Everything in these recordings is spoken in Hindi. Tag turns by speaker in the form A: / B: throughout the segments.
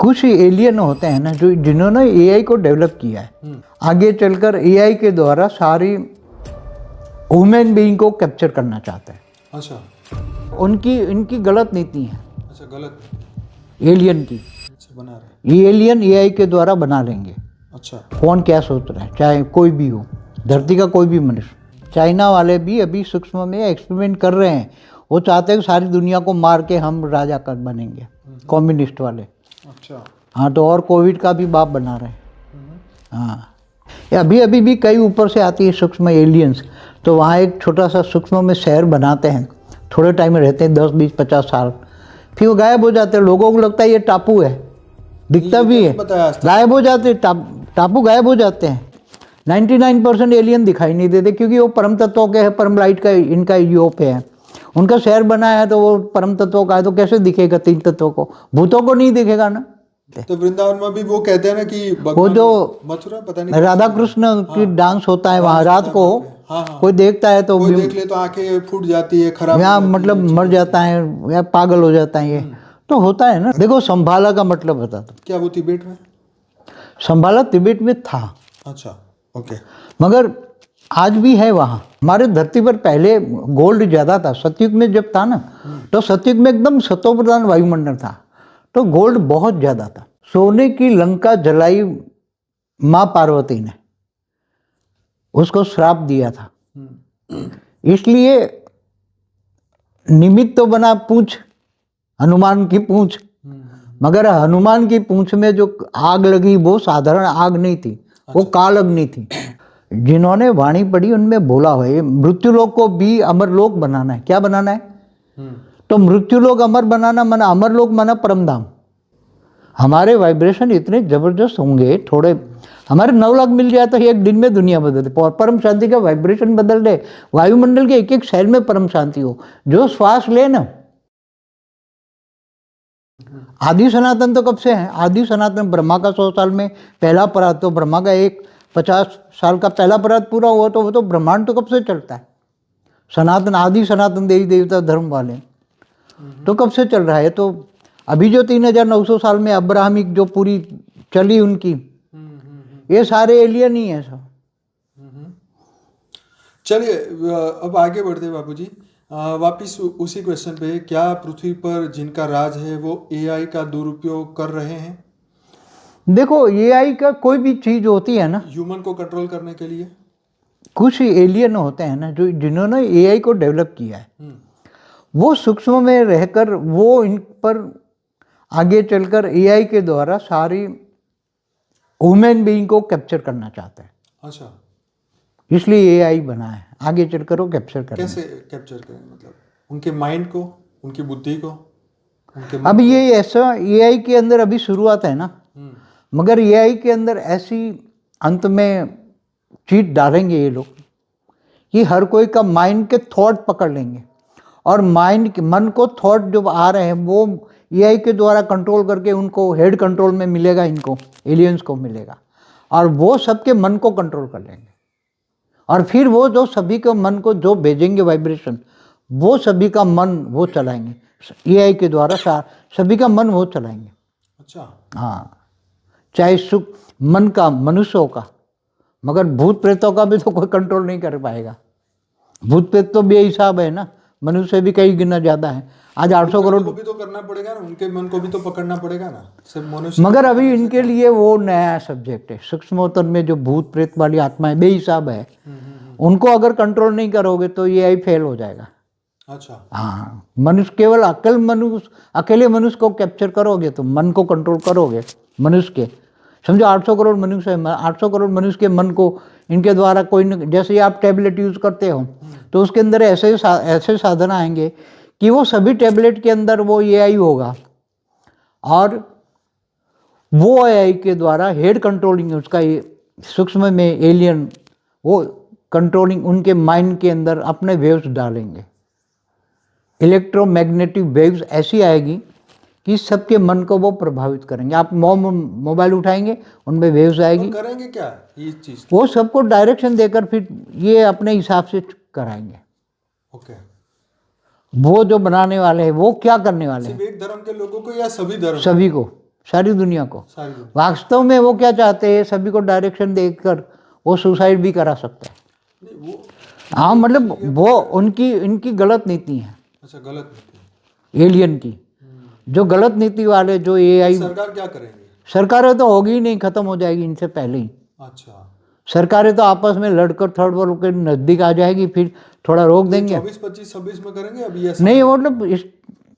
A: कुछ एलियन होते हैं ना जो जिन्होंने एआई को डेवलप किया है, आगे चलकर एआई के द्वारा सारी ह्यूमन बीइंग को कैप्चर करना चाहते हैं।
B: अच्छा
A: उनकी इनकी गलत नीति है
B: अच्छा, गलत
A: एलियन की।
B: अच्छा बना रहे।
A: ये एलियन एआई के द्वारा बना लेंगे।
B: अच्छा
A: कौन क्या सोच रहा है, चाहे कोई भी हो, धरती का कोई भी मनुष्य। चाइना वाले भी अभी सूक्ष्म में एक्सपेरिमेंट कर रहे हैं। वो चाहते हैं कि सारी दुनिया को मार के हम राजा कर बनेंगे, कम्युनिस्ट वाले।
B: अच्छा
A: हाँ, तो और कोविड का भी बाप बना रहे हैं। हाँ, ये अभी अभी भी कई ऊपर से आती है सूक्ष्म एलियंस, तो वहाँ एक छोटा सा सूक्ष्म में शहर बनाते हैं, थोड़े टाइम में रहते हैं 10 20 50 साल, फिर वो गायब हो जाते हैं। लोगों को लगता है ये टापू है, दिखता भी है, गायब हो जाते हैं। टापू गायब हो जाते हैं। 99% एलियन दिखाई नहीं देते क्योंकि वो परम तत्वों के है, परम लाइट का इनका यूरोप है। उनका शहर बनाया है तो वो परम तत्वों का है, तो कैसे दिखेगा तीन तत्वों को? भूतों को नहीं दिखेगा ना।
B: तो वृंदावन में भी वो कहते हैं ना कि
A: वो जो
B: मथुरा पता नहीं
A: राधा कृष्ण की डांस होता है वहाँ रात को, कोई देखता है तो
B: कोई देख ले तो आंखें फूट जाती है, खराब
A: या मतलब मर जाता है या पागल हो जाता है। ये तो होता है ना। देखो, संभाला का मतलब बता दो।
B: क्या वो तिब्बत में?
A: संभाला तिब्बत में था।
B: अच्छा ओके।
A: मगर आज भी है वहाँ। हमारे धरती पर पहले गोल्ड ज़्यादा था। सतयुग में जब था ना, तो सतयुग में एकदम सतो प्रधान वायुमंडल था, तो गोल्ड बहुत ज़्यादा था। सोने की लंका जलाई माँ पार्वती ने, उसको श्राप दिया था। इसलिए निमित्त तो बना पूंछ, हनुमान की पूंछ, मगर हनुमान की पूंछ में जो आग लगी वो साधारण आग नहीं थी, वो काल अग्नि थी। जिन्होंने वाणी पढ़ी उनमें बोला है मृत्युलोक को भी अमरलोक बनाना है। क्या बनाना है? तो मृत्युलोक अमर बनाना माना अमरलोक माना परमधाम। हमारे वाइब्रेशन इतने जबरदस्त होंगे, थोड़े हमारे 9 लाख मिल जाए तो एक दिन में दुनिया बदल दे। परम शांति का वाइब्रेशन बदल दे, वायुमंडल के एक एक सेल में परम शांति हो। जो श्वास ले ना, आदि सनातन तो कब से है? आदि सनातन ब्रह्मा का 100 साल में पहला परात, तो ब्रह्मा का एक 50 साल का पहला परात पूरा हुआ, तो वो तो ब्रह्मांड तो कब से चलता है। सनातन आदि सनातन देवी देवता धर्म वाले तो कब से चल रहा है। तो अभी जो 3900 साल में अब्राहमिक जो पूरी चली उनकी, ये सारे एलियन ही है सब।
B: चलिए अब आगे बढ़ते बाबूजी। वापिस उसी क्वेश्चन पे, क्या पृथ्वी पर जिनका राज है वो एआई का दुरुपयोग कर रहे हैं?
A: देखो, एआई का कोई भी चीज होती है ना,
B: ह्यूमन को कंट्रोल करने के लिए
A: कुछ एलियन होते हैं ना जो जिन्होंने एआई को डेवलप किया है, वो सूक्ष्म में रहकर वो इन पर आगे चलकर एआई के द्वारा सारी ह्यूमन बीइंग को कैप्चर करना चाहते हैं।
B: अच्छा,
A: इसलिए एआई बना है, आगे चलकर वो कैप्चर करें।
B: कैसे कैप्चर करें? मतलब उनके माइंड को, उनकी बुद्धि को, उनके
A: अब ये ऐसा एआई के अंदर अभी शुरुआत है ना, मगर एआई के अंदर ऐसी अंत में चीट डालेंगे ये लोग कि हर कोई का माइंड के थॉट पकड़ लेंगे, और माइंड के मन को थॉट जो आ रहे हैं वो एआई के द्वारा कंट्रोल करके उनको हेड कंट्रोल में मिलेगा, इनको एलियंस को मिलेगा, और वो सबके मन को कंट्रोल कर लेंगे। और फिर वो जो सभी के मन को जो भेजेंगे वाइब्रेशन, वो सभी का मन वो चलाएंगे एआई के द्वारा, सभी का मन वो चलाएंगे।
B: अच्छा,
A: हाँ, चाहे सुख मन का मनुष्यों का, मगर भूत प्रेतों का भी तो कोई कंट्रोल नहीं कर पाएगा। भूत प्रेत तो बेहिसाब है ना, मनुष्य भी कई गुना ज्यादा है। आज 800 करोड़
B: को भी तो करना पड़ेगा ना, उनके मन को भी तो पकड़ना पड़ेगा ना, सिर्फ मनुष्य।
A: मगर अभी इनके लिए वो नया सब्जेक्ट है। सूक्ष्मोत्तर में जो भूत प्रेत वाली आत्माएं बेहिसाब है, उनको अगर कंट्रोल नहीं करोगे तो ये आई फेल हो जाएगा।
B: अच्छा,
A: हाँ, मनुष्य केवल अकेले मनुष्य को कैप्चर करोगे तो मन को कंट्रोल करोगे मनुष्य के। समझो 800 करोड़ मनुष्य है, 800 करोड़ मनुष्य के मन को इनके द्वारा कोई न, जैसे आप टैबलेट यूज करते हो तो उसके अंदर ऐसे साधन आएंगे कि वो सभी टैबलेट के अंदर वो एआई होगा, और वो एआई के द्वारा हेड कंट्रोलिंग उसका सूक्ष्म में एलियन वो कंट्रोलिंग उनके माइंड के अंदर अपने वेव्स डालेंगे। इलेक्ट्रोमैग्नेटिक वेव्स ऐसी आएगी कि सबके मन को वो प्रभावित करेंगे। आप मोबाइल उठाएंगे, उनमें वेव्स आएगी।
B: करेंगे क्या ये चीज?
A: वो सबको डायरेक्शन देकर फिर ये अपने हिसाब से कराएंगे।
B: ओके,
A: वो जो बनाने वाले हैं वो क्या करने वाले हैं?
B: सिर्फ एक धर्म के लोगों को या सभी धर्म?
A: सभी को, सारी दुनिया को।
B: सारी दुनिया।
A: वास्तव में वो क्या चाहते हैं, सभी को डायरेक्शन देकर वो सुसाइड भी करा सकते हैं।
B: नहीं वो
A: हाँ मतलब वो उनकी इनकी गलत नीति है,
B: अच्छा गलत नहीं।
A: एलियन की। जो गलत नीति वाले जो एआई,
B: सरकार क्या करेंगे?
A: सरकारें तो होगी ही नहीं, खत्म हो जाएगी इनसे पहले ही।
B: अच्छा
A: सरकारें तो आपस में लड़कर थर्ड वर्ल्ड के नजदीक आ जाएगी, फिर थोड़ा रोक देंगे।
B: 24, 25, 26 में करेंगे अभी ऐसा?
A: नहीं मतलब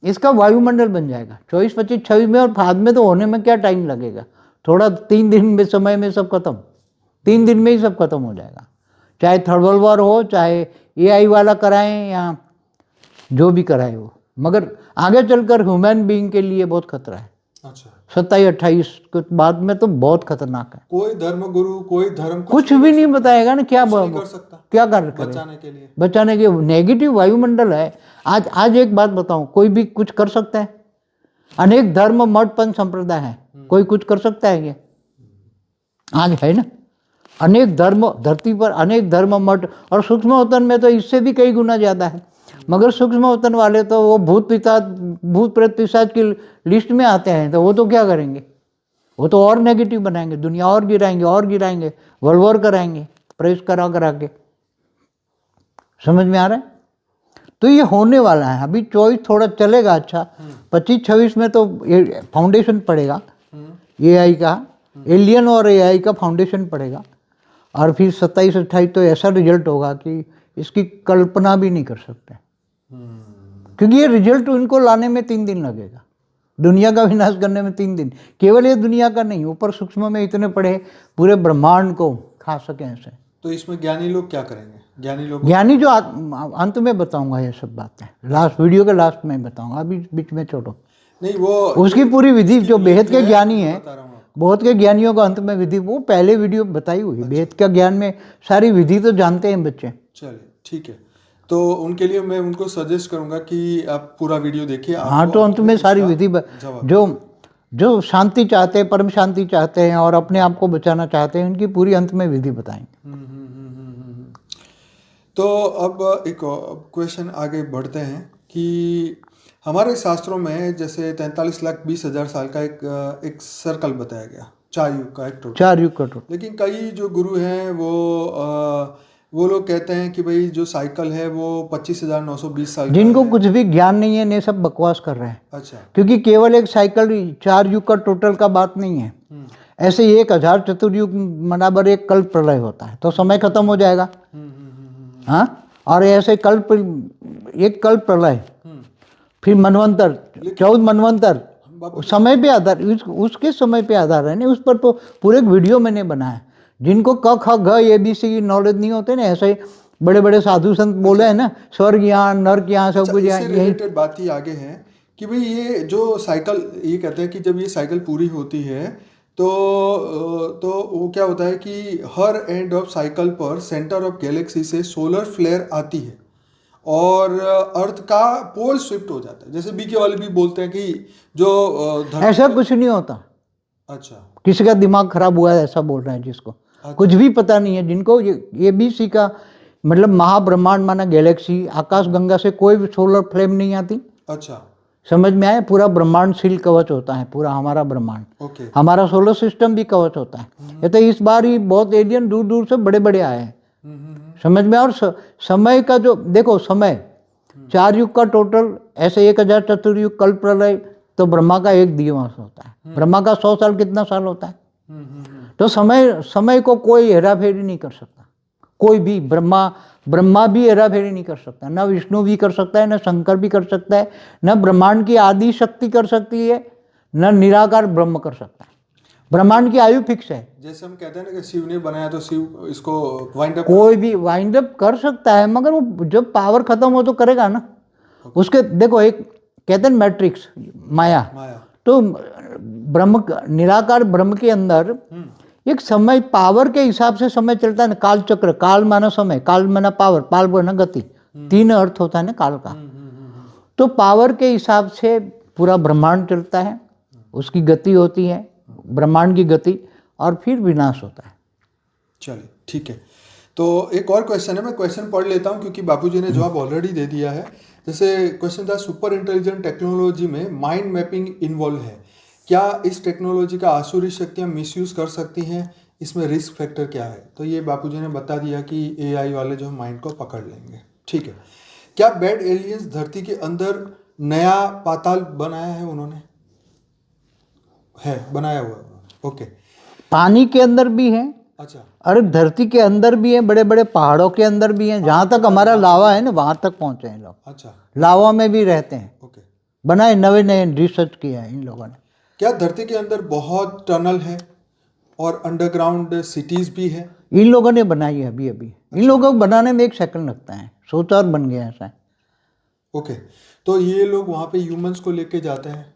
A: इसका वायुमंडल बन जाएगा 24, 25, 26 में, और बाद में तो होने में क्या टाइम लगेगा, थोड़ा 3 दिन में समय में सब खत्म, 3 दिन में ही सब खत्म हो जाएगा। चाहे थर्ड वर्ल्ड वॉर हो, चाहे एआई वाला कराएं या जो भी कराए वो, मगर आगे चलकर ह्यूमन बीइंग के लिए बहुत खतरा है।
B: अच्छा
A: 27-28 के बाद में तो बहुत खतरनाक है।
B: कोई धर्म गुरु, कोई धर्म
A: कुछ भी नहीं बताएगा ना, क्या
B: नहीं कर सकता
A: क्या कर करे
B: बचाने के लिए।
A: बचाने के। नेगेटिव वायुमंडल है। आज एक बात बताऊं, कोई भी कुछ कर सकता है। अनेक धर्म मठ पंथ संप्रदाय है, कोई कुछ कर सकता है क्या? आज है ना, अनेक धर्म धरती पर, अनेक धर्म मठ, और सूक्ष्म वतन में तो इससे भी कई गुना ज्यादा है। मगर सूक्ष्म वतन वाले तो वो भूत प्रेत पिशाच की लिस्ट में आते हैं, तो वो तो क्या करेंगे, वो तो और नेगेटिव बनाएंगे, दुनिया और गिराएंगे, वर्ल्ड वॉर कराएंगे, प्रेस करा के। समझ में आ रहा है? तो ये होने वाला है। अभी 24 थोड़ा चलेगा अच्छा, 25-26 में तो फाउंडेशन पड़ेगा एआई का, एलियन और एआई का फाउंडेशन पड़ेगा, और फिर 27-28 तो ऐसा रिजल्ट होगा कि इसकी कल्पना भी नहीं कर सकते, क्योंकि ये रिजल्ट इनको लाने में 3 दिन लगेगा, दुनिया का विनाश करने में 3 दिन। केवल ये दुनिया का नहीं, ऊपर सूक्ष्म में इतने पड़े पूरे ब्रह्मांड को खा सके ऐसे।
B: तो इसमें ज्ञानी लोग क्या करेंगे?
A: ज्ञानी जो अंत में बताऊंगा ये सब बातें, लास्ट वीडियो के लास्ट में बताऊंगा, अभी बीच में छोड़ो।
B: नहीं वो
A: उसकी पूरी विधि जो बेहद के ज्ञानी है, बहुत के ज्ञानियों को अंत में विधि, वो पहले वीडियो बताई हुई। बेहद का ज्ञान में सारी विधि तो जानते हैं बच्चे।
B: चलिए ठीक है, तो उनके लिए मैं उनको सजेस्ट करूंगा कि आप पूरा वीडियो देखिए।
A: हाँ तो अंत में सारी विधि जो शांति चाहते हैं, परम शांति चाहते हैं और अपने आप को बचाना चाहते हैं, उनकी पूरी अंत में विधि बताएंगे।
B: तो अब एक क्वेश्चन आगे बढ़ते हैं कि हमारे शास्त्रों में जैसे 43,20,000 साल का एक सर्कल बताया गया, 4 युग का एक टोटल,
A: 4 युग का टोटल।
B: लेकिन कई जो गुरु हैं वो लोग कहते हैं कि भाई जो साइकिल है वो 25,920 साल
A: जिनको
B: का
A: कुछ भी ज्ञान नहीं है ने सब बकवास कर रहे हैं।
B: अच्छा,
A: क्योंकि केवल एक साइकिल 4 युग का टोटल का बात नहीं है। ऐसे 1000 चतुर्युग बराबर एक कल्प प्रलय होता है, तो समय खत्म हो जाएगा। हाँ, और ऐसे एक कल्प प्रलय, फिर मनवंतर, 14 मनवंतर, समय पे आधार, उसके समय पे आधार है ना। उस पर तो पूरे वीडियो मैंने बनाया। जिनको क ख ग ABC की नॉलेज नहीं होते ना, ऐसे बड़े बड़े साधु संत बोले हैं ना, स्वर्ग यहाँ नर्क यहाँ सब कुछ यहाँ।
B: रिलेटेड बात ही आगे है कि भाई ये जो साइकिल, ये कहते हैं कि जब ये साइकिल पूरी होती है तो वो क्या होता है कि हर एंड ऑफ साइकिल पर सेंटर ऑफ गैलेक्सी से सोलर फ्लेयर आती है और अर्थ का पोल शिफ्ट हो जाता है। जैसे बीके वाले भी बोलते हैं कि जो
A: ऐसा कुछ नहीं होता।
B: अच्छा,
A: किसी का दिमाग खराब हुआ है ऐसा बोल रहे हैं, जिसको कुछ भी पता नहीं है, जिनको ये ABC का मतलब महाब्रह्मांड माना गैलेक्सी, आकाश गंगा से कोई भी सोलर फ्लेम नहीं आती।
B: अच्छा,
A: समझ में आया? पूरा ब्रह्मांड सील कवच होता है, पूरा हमारा ब्रह्मांड।
B: ओके,
A: हमारा सोलर सिस्टम भी कवच होता है। ये तो इस बार ही बहुत एलियन दूर दूर से बड़े बड़े आए हैं। समझ में? और समय का जो देखो, समय 4 युग का टोटल, ऐसे 1000 चतुर्युग, कल्प प्रलय, तो ब्रह्मा का 1 दिवस होता है। ब्रह्मा का 100 साल कितना साल होता है? तो समय को कोई हेरा फेरी नहीं कर सकता, कोई भी। ब्रह्मा भी हेरा फेरी नहीं कर सकता, न विष्णु भी कर सकता है, न शंकर भी कर सकता है, न ब्रह्मांड की आदि शक्ति कर सकती है, न निराकार ब्रह्म कर सकता है। ब्रह्मांड की आयु फिक्स है।
B: जैसे हम कहते हैं ना कि शिव ने बनाया तो शिव इसको वाइंड अप,
A: कोई भी वाइंड अप कर सकता है, मगर वो जब पावर खत्म हो तो करेगा ना। उसके देखो, एक कहते हैं मैट्रिक्स, माया, तो ब्रह्म, निराकार ब्रह्म के अंदर एक समय, पावर के हिसाब से समय चलता है ना। काल चक्र, काल माना समय, काल माना पावर, पाल माना गति, 3 अर्थ होता है ना काल का। तो पावर के हिसाब से पूरा ब्रह्मांड चलता है, उसकी गति होती है, ब्रह्मांड की गति, और फिर विनाश होता है।
B: चलिए ठीक है, तो एक और क्वेश्चन है, मैं क्वेश्चन पढ़ लेता हूँ क्योंकि बापूजी ने जवाब ऑलरेडी दे दिया है। जैसे क्वेश्चन था, सुपर इंटेलिजेंट टेक्नोलॉजी में माइंड मैपिंग इन्वॉल्व है, क्या इस टेक्नोलॉजी का आसुरी शक्तियाँ मिसयूज कर सकती हैं, इसमें रिस्क फैक्टर क्या है? तो ये बापूजी ने बता दिया कि एआई वाले जो माइंड को पकड़ लेंगे। ठीक है, क्या बैड एलियंस धरती के अंदर नया पाताल बनाया है उन्होंने? है, बनाया हुआ है। ओके,
A: पानी के अंदर भी है,
B: अच्छा
A: अरे धरती के अंदर भी है, बड़े बड़े पहाड़ों के अंदर भी है। जहाँ तक हमारा लावा है ना वहाँ तक पहुँचे हैं लोग,
B: अच्छा
A: लावा में भी रहते हैं।
B: ओके।
A: बनाए, नए नए रिसर्च किया है इन लोगों ने।
B: क्या धरती के अंदर बहुत टनल है और अंडरग्राउंड सिटीज भी है?
A: इन लोगों ने बनाई है अभी अभी। इन लोगों को बनाने में 1 सेकंड लगता है, सोचा और बन गया ऐसा।
B: ओके, तो ये लोग वहाँ पे ह्यूमंस को लेके जाते हैं,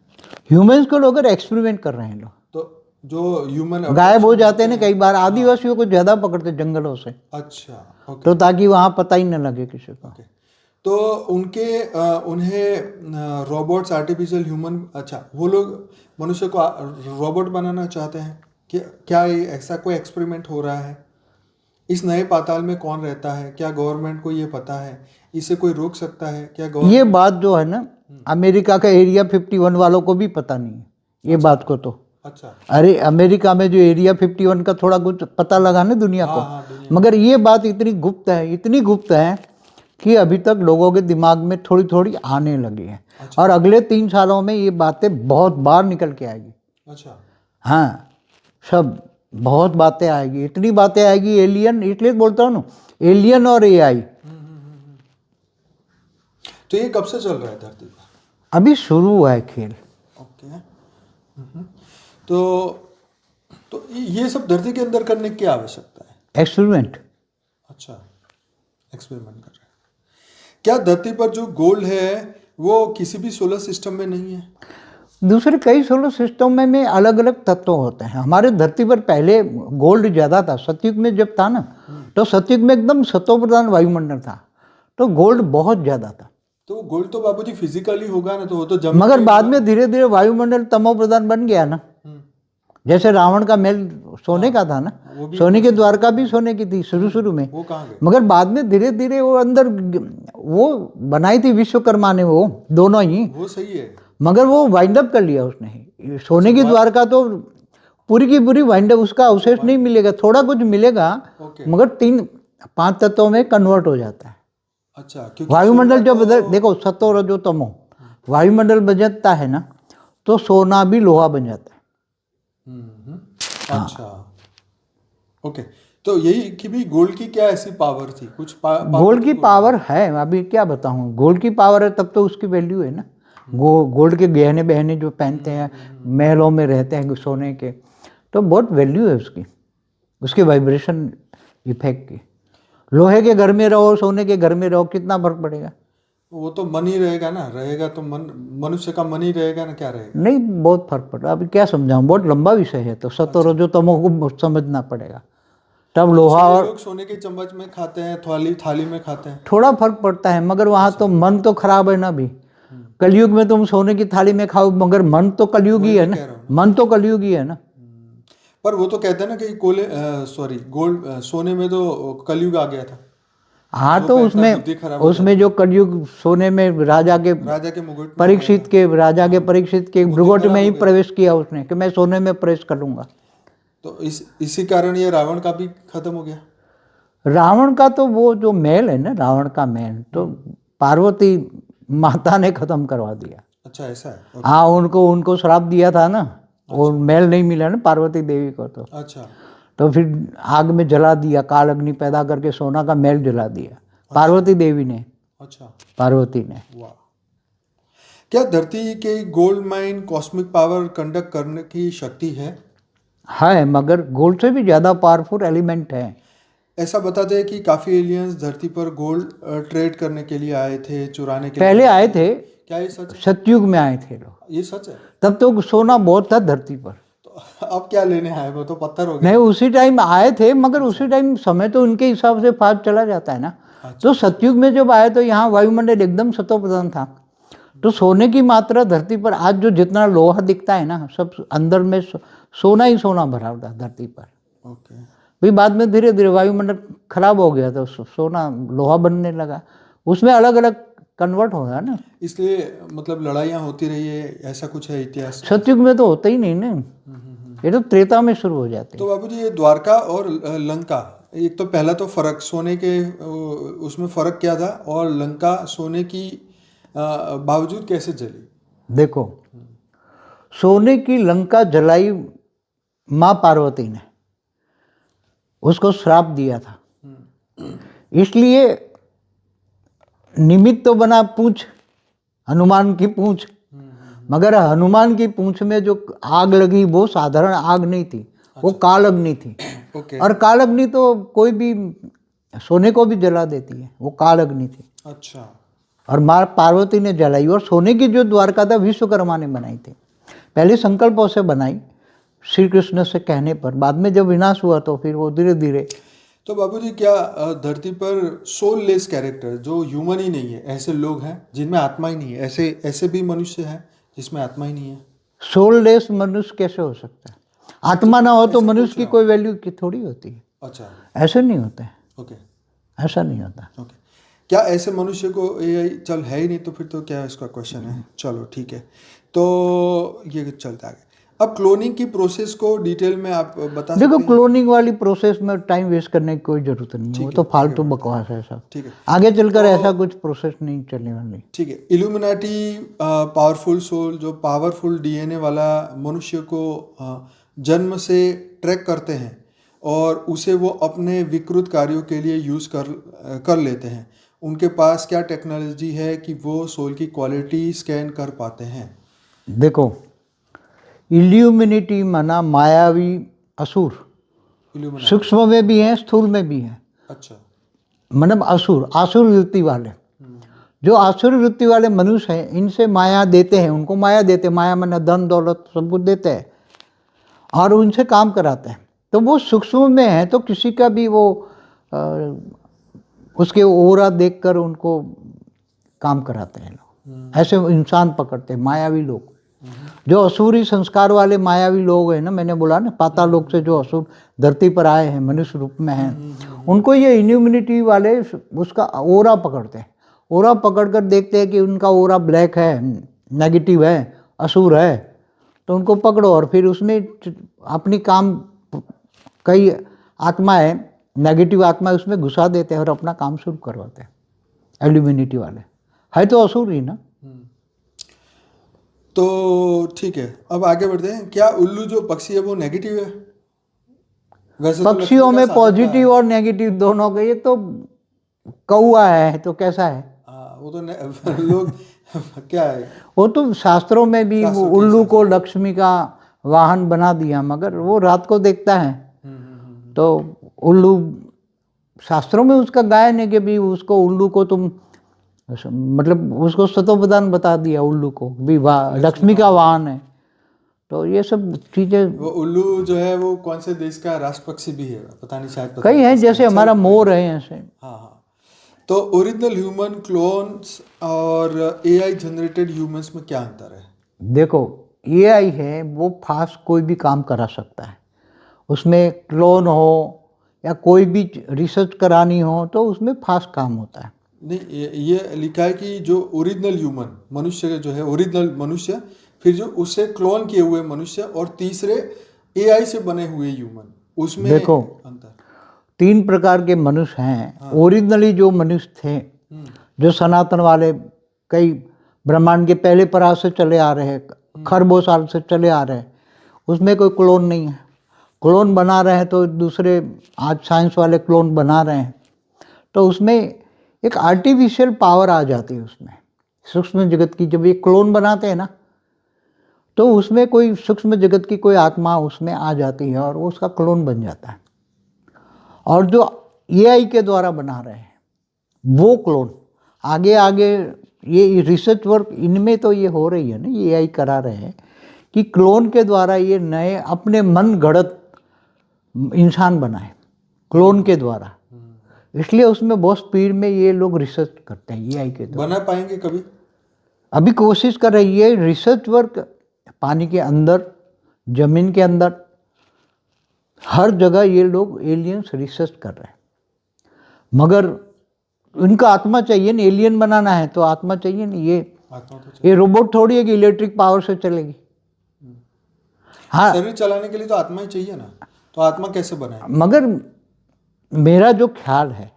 A: ह्यूमंस को लोग एक्सपेरिमेंट कर रहे हैं लोग।
B: तो जो ह्यूमन
A: गायब हो जाते हैं ना कई बार, आदिवासियों को ज़्यादा पकड़ते जंगलों से,
B: अच्छा ओके
A: तो ताकि वहाँ पता ही न लगे किसी को।
B: ओके। तो उन्हें रोबोट्स, आर्टिफिशियल ह्यूमन, अच्छा वो लोग मनुष्य को रोबोट बनाना चाहते हैं कि क्या ये ऐसा कोई एक्सपेरिमेंट हो रहा है? इस नए पाताल में कौन रहता है? क्या गवर्नमेंट को ये पता है? इसे कोई रोक सकता है क्या?
A: ये बात जो है ना, अमेरिका का एरिया 51 वालों को भी पता नहीं है ये बात को। तो
B: अच्छा
A: अरे अमेरिका में जो एरिया 51 का थोड़ा कुछ पता लगा ना दुनिया को,
B: हाँ दुनिया
A: मगर ये बात इतनी गुप्त है, इतनी गुप्त है कि अभी तक लोगों के दिमाग में थोड़ी थोड़ी आने लगी है। और अगले 3 सालों में ये बातें बहुत बार निकल के आएगी।
B: अच्छा
A: हाँ, सब बहुत बातें आएगी, इतनी बातें आएगी। एलियन, इसलिए बोलता हूँ ना, एलियन और एआई।
B: तो ये कब से चल रहा है धरती पर?
A: अभी शुरू हुआ है खेल।
B: ओके तो ये सब धरती के अंदर करने की क्या आवश्यकता है?
A: एक्सपेरिमेंट।
B: अच्छा, एक्सपेरिमेंट कर रहे हैं। क्या धरती पर जो गोल्ड है वो किसी भी सोलर सिस्टम में नहीं है?
A: दूसरे कई सोलर सिस्टम में अलग अलग तत्व होते हैं। हमारे धरती पर पहले गोल्ड ज़्यादा था, सतयुग में जब था ना, तो सतयुग में एकदम सतो प्रधान वायुमंडल था, तो गोल्ड बहुत ज़्यादा था।
B: तो गोल्ड तो बाबूजी फिजिकली होगा ना, तो वो तो जमीन
A: मगर बाद में धीरे धीरे वायुमंडल तमो प्रधान बन गया ना। जैसे रावण का महल सोने का था ना, सोने की द्वारका भी सोने की थी शुरू में,
B: वो कहाँ गए?
A: मगर बाद में धीरे धीरे वो अंदर वो बनाई थी विश्वकर्मा ने, वो दोनों ही,
B: वो सही है,
A: मगर वो वाइंड अप कर लिया उसने ही। सोने की द्वारका तो पूरी की पूरी वाइंड अप, उसका अवशेष नहीं मिलेगा, थोड़ा कुछ मिलेगा,
B: ओके
A: मगर 3-5 तत्वों में कन्वर्ट हो जाता है।
B: अच्छा, क्योंकि
A: वायुमंडल जब देखो सतो रजो तमो, वायुमंडल बदलता है ना, तो सोना भी लोहा बन जाता है।
B: अच्छा ओके। तो यही कि भी गोल्ड की क्या ऐसी पावर थी? कुछ
A: गोल्ड की पावर है, अभी क्या बताऊं। गोल्ड की पावर है तब तो उसकी वैल्यू है ना। गोल्ड के गहने बहने जो पहनते हैं, महलों में रहते हैं सोने के, तो बहुत वैल्यू है उसकी, उसके वाइब्रेशन इफेक्ट की। लोहे के घर में रहो, सोने के घर में रहो, कितना फर्क पड़ेगा?
B: वो तो मन ही रहेगा ना, रहेगा तो मन, मनुष्य का मन ही रहेगा ना, क्या रहेगा?
A: नहीं, बहुत फर्क पड़ रहा है। अभी क्या समझाऊं, बहुत लंबा विषय है, तो सतो रजो तमो को समझना पड़ेगा। तब लोहा और
B: लोग सोने के चम्मच में खाते हैं, थाली में खाते हैं,
A: थोड़ा फर्क पड़ता है, मगर वहाँ तो मन तो खराब है ना। भी कलयुग में तुम सोने की थाली में खाओ, मगर मन तो कलयुग ही है ना, मन तो कलयुग ही है ना।
B: पर वो तो कहते हैं ना कि गोल्ड सोने में तो कलयुग आ गया था।
A: हाँ, तो उसमें जो कलयुग सोने में राजा के
B: मुकुट,
A: राजा के परीक्षित के भृगुट में ही प्रवेश किया उसने, कि मैं सोने में प्रवेश कर लूंगा।
B: तो इसी कारण ये रावण का भी खत्म हो गया।
A: रावण का तो वो जो महल है ना, रावण का महल तो पार्वती माता ने खत्म करवा दिया।
B: अच्छा, ऐसा है।
A: हाँ, उनको श्राप दिया था ना, वो महल नहीं मिला ना पार्वती देवी को, तो
B: अच्छा,
A: तो फिर आग में जला दिया, काल अग्नि पैदा करके सोना का महल जला दिया पार्वती देवी ने।
B: अच्छा,
A: पार्वती ने।
B: वाह। क्या धरती के gold mine cosmic power conduct करने की शक्ति है?
A: मगर गोल्ड से भी ज़्यादा पावरफुल एलिमेंट है।
B: ऐसा बताते हैं कि काफ़ी एलियंस धरती पर गोल्ड ट्रेड करने के लिए आए थे, चुराने के
A: पहले
B: लिए
A: आए थे।
B: क्या ये सच है?
A: सतयुग में आए थे लोग,
B: ये सच है?
A: तब तो सोना बहुत था धरती पर।
B: तो अब क्या लेने आए? वो तो पत्थर हो गया।
A: नहीं, उसी टाइम आए थे, मगर उसी टाइम समय तो उनके हिसाब से फास्ट चला जाता है ना। तो सतयुग में जब आए तो यहाँ वायुमंडल एकदम सतो प्रधान था, तो सोने की मात्रा धरती पर आज जो जितना लोहा दिखता है ना, सब अंदर में सोना ही सोना भरा हुआ था धरती पर।
B: ओके।
A: फिर बाद में धीरे धीरे वायुमंडल खराब हो गया तो सोना लोहा बनने लगा। उसमें अलग अलग कन्वर्ट हो गया ना।
B: इसलिए मतलब लड़ाइयाँ होती रही है, ऐसा कुछ है इतिहास?
A: सतयुग में तो होता ही नहीं ना, ये तो त्रेता में शुरू हो जाते
B: तो
A: हैं।
B: बाबूजी ये द्वारका और लंका, एक तो पहला तो फर्क सोने के उसमें फर्क क्या था, और लंका सोने की बावजूद कैसे जली?
A: देखो, सोने की लंका जलाई माँ पार्वती ने, उसको श्राप दिया था, इसलिए निमित्त तो बना पूंछ, हनुमान की पूंछ, मगर हनुमान की पूंछ में जो आग लगी वो साधारण आग नहीं थी, वो काल अग्नि थी।
B: ओके।
A: और काल अग्नि तो कोई भी सोने को भी जला देती है, वो काल अग्नि थी।
B: अच्छा।
A: और माँ पार्वती ने जलाई। और सोने की जो द्वारका था विश्वकर्मा ने बनाई थी, पहले संकल्पों से बनाई श्री कृष्ण से कहने पर, बाद में जब विनाश हुआ तो फिर वो धीरे धीरे।
B: तो बाबूजी क्या धरती पर सोललेस कैरेक्टर जो ह्यूमन ही नहीं है, ऐसे लोग हैं जिनमें आत्मा ही नहीं है? ऐसे ऐसे भी मनुष्य हैं जिसमें आत्मा ही नहीं है?
A: सोललेस मनुष्य कैसे हो सकता है? आत्मा ना हो तो
B: ऐसा
A: मनुष्य
B: पूछ
A: की
B: रहा
A: कोई वैल्यू की थोड़ी होती है।
B: अच्छा।
A: ऐसे नहीं होता है,
B: ओके।
A: ऐसा नहीं होता।
B: ओके। क्या ऐसे मनुष्य को एआई चल है ही नहीं, तो फिर तो क्या इसका क्वेश्चन है? चलो ठीक है, तो ये चलता है। अब क्लोनिंग की प्रोसेस को डिटेल में आप बता
A: देखो,
B: सकते हैं?
A: क्लोनिंग वाली प्रोसेस में टाइम वेस्ट करने की कोई जरूरत नहीं है, वो
B: ठीक
A: तो
B: है,
A: फालतू
B: आगे बढ़ते
A: बकवास है सब।
B: ठीक है।
A: आगे चलकर
B: तो
A: ऐसा कुछ प्रोसेस नहीं चलने वाली।
B: ठीक है, इल्यूमिनाटी पावरफुल सोल, जो पावरफुल डीएनए वाला मनुष्य को जन्म से ट्रैक करते हैं और उसे वो अपने विकृत कार्यों के लिए यूज़ कर लेते हैं, उनके पास क्या टेक्नोलॉजी है कि वो सोल की क्वालिटी स्कैन कर पाते हैं?
A: देखो, इल्यूमिनिटी माना मायावी असुर,
B: इल्यूमिनाटी।
A: सूक्ष्म में भी है स्थूल में भी है।
B: अच्छा।
A: मतलब असुर, आसुर वृत्ति वाले, जो आसुर वृत्ति वाले मनुष्य हैं, इनसे माया देते हैं, उनको माया देते हैं, माया माना धन दौलत सब कुछ देते हैं और उनसे काम कराते हैं। तो वो सूक्ष्म में है तो किसी का भी वो उसके ओरा देखकर उनको काम कराते हैं लोग। ऐसे इंसान पकड़ते हैं मायावी लोग, जो असुरी संस्कार वाले मायावी लोग हैं ना, मैंने बोला ना पाताल लोक से जो असुर धरती पर आए हैं मनुष्य रूप में हैं, उनको ये इम्यूनिटी वाले उसका ओरा पकड़ते हैं। ओरा पकड़कर देखते हैं कि उनका ओरा ब्लैक है, नेगेटिव है, असुर है, तो उनको पकड़ो और फिर उसमें अपनी काम, कई आत्माएं नेगेटिव आत्मा उसमें घुसा देते हैं और अपना काम शुरू करवाते हैं। एल्यूमिनिटी वाले है तो असुर ही ना।
B: तो ठीक है, अब आगे बढ़ते हैं। क्या उल्लू जो पक्षी है वो नेगेटिव है? वैसे तो
A: पक्षियों
B: लक्ष्मी का
A: में
B: साधन
A: पॉजिटिव और नेगेटिव दोनों के, ये तो कौआ है तो कैसा है?
B: वो तो लोग क्या है,
A: वो तो शास्त्रों में भी वो
B: शास्त्रों के
A: उल्लू
B: हिसाब
A: को लक्ष्मी का वाहन बना दिया, मगर वो रात को देखता है। तो उल्लू शास्त्रों में उसका गायन है कि भी उसको उल्लू को तुम, मतलब उसको सतोप्रधान बता दिया उल्लू को भी, लक्ष्मी का वाहन है। तो ये सब चीजें
B: वो उल्लू जो है वो कौन से देश का राष्ट्र पक्षी भी है, पता नहीं, शायद पता
A: कई
B: नहीं
A: हैं,
B: किसका
A: जैसे
B: है।
A: हमारा
B: चलो,
A: मोर है ऐसे।
B: हाँ हाँ। तो ओरिजिनल ह्यूमन क्लोन्स और एआई जनरेटेड ह्यूमंस में क्या अंतर है?
A: देखो, एआई है वो फास्ट कोई भी काम करा सकता है, उसमें क्लोन हो या कोई भी रिसर्च करानी हो तो उसमें फास्ट काम होता है।
B: नहीं, ये लिखा है कि जो ओरिजिनल ह्यूमन मनुष्य जो है, ओरिजिनल मनुष्य, फिर जो उससे क्लोन किए हुए मनुष्य, और तीसरे एआई से बने हुए ह्यूमन, उसमें
A: देखो,
B: अंतर?
A: 3 प्रकार के मनुष्य हैं।
B: हाँ।
A: ओरिजिनली जो मनुष्य थे, जो सनातन वाले, कई ब्रह्मांड के पहले पराग से चले आ रहे हैं, खरबों साल से चले आ रहे हैं, उसमें कोई क्लोन नहीं है। क्लोन बना रहे हैं तो दूसरे, आज साइंस वाले क्लोन बना रहे हैं, तो उसमें एक आर्टिफिशियल पावर आ जाती है उसमें, सूक्ष्म जगत की। जब ये क्लोन बनाते हैं ना, तो उसमें कोई सूक्ष्म जगत की कोई आत्मा उसमें आ जाती है और वो उसका क्लोन बन जाता है। और जो एआई के द्वारा बना रहे हैं वो क्लोन आगे आगे, ये रिसर्च वर्क इनमें तो ये हो रही है ना, ये एआई करा रहे हैं कि क्लोन के द्वारा ये नए अपने मन गढ़त इंसान बनाए, क्लोन के द्वारा। इसलिए उसमें बहुत स्पीड में ये लोग रिसर्च करते हैं एआई के द्वारा।
B: बना पाएंगे कभी?
A: अभी कोशिश कर रही है रिसर्च वर्क, पानी के अंदर, जमीन के अंदर, हर जगह ये लोग एलियंस रिसर्च कर रहे हैं, मगर उनका आत्मा चाहिए ना, एलियन बनाना है तो आत्मा चाहिए ना।
B: आत्मा तो चाहिए।
A: ये रोबोट थोड़ी है कि इलेक्ट्रिक पावर से चलेगी। हाँ,
B: शरीर चलाने के लिए तो आत्मा ही चाहिए ना, तो आत्मा कैसे बनाए?
A: मगर मेरा जो ख्याल है,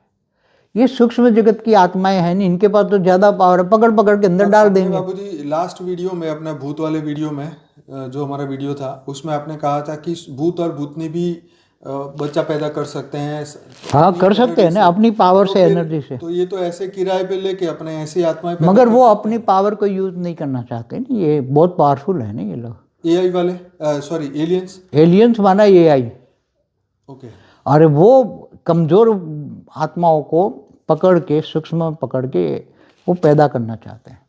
A: ये सूक्ष्म जगत की आत्माएं हैं नहीं, इनके पास तो ज्यादा पावर है, पकड़ पकड़ के अंदर डाल
B: आपने
A: देंगे।
B: बाबूजी लास्ट वीडियो में, अपना भूत वाले वीडियो में, जो हमारा वीडियो था उसमें आपने कहा था कि भूत और भूतनी भी बच्चा पैदा कर सकते हैं।
A: हाँ,
B: अपनी
A: कर सकते हैं
B: एनर्जी
A: ना,
B: से।
A: अपनी पावर
B: तो
A: से,
B: फिर
A: एनर्जी से।
B: तो ये तो ऐसे किराए पे लेके अपने ऐसी आत्माएं पैदा
A: मगर
B: कर
A: वो
B: सकते
A: अपनी
B: हैं।
A: पावर को यूज नहीं करना चाहते ना, ये बहुत पावरफुल है ना ये लोग।
B: एआई वाले, सॉरी एलियंस।
A: एलियंस माना एआई।
B: ओके।
A: और वो कमजोर आत्माओं को पकड़ के, सूक्ष्म में पकड़ के वो पैदा करना चाहते हैं।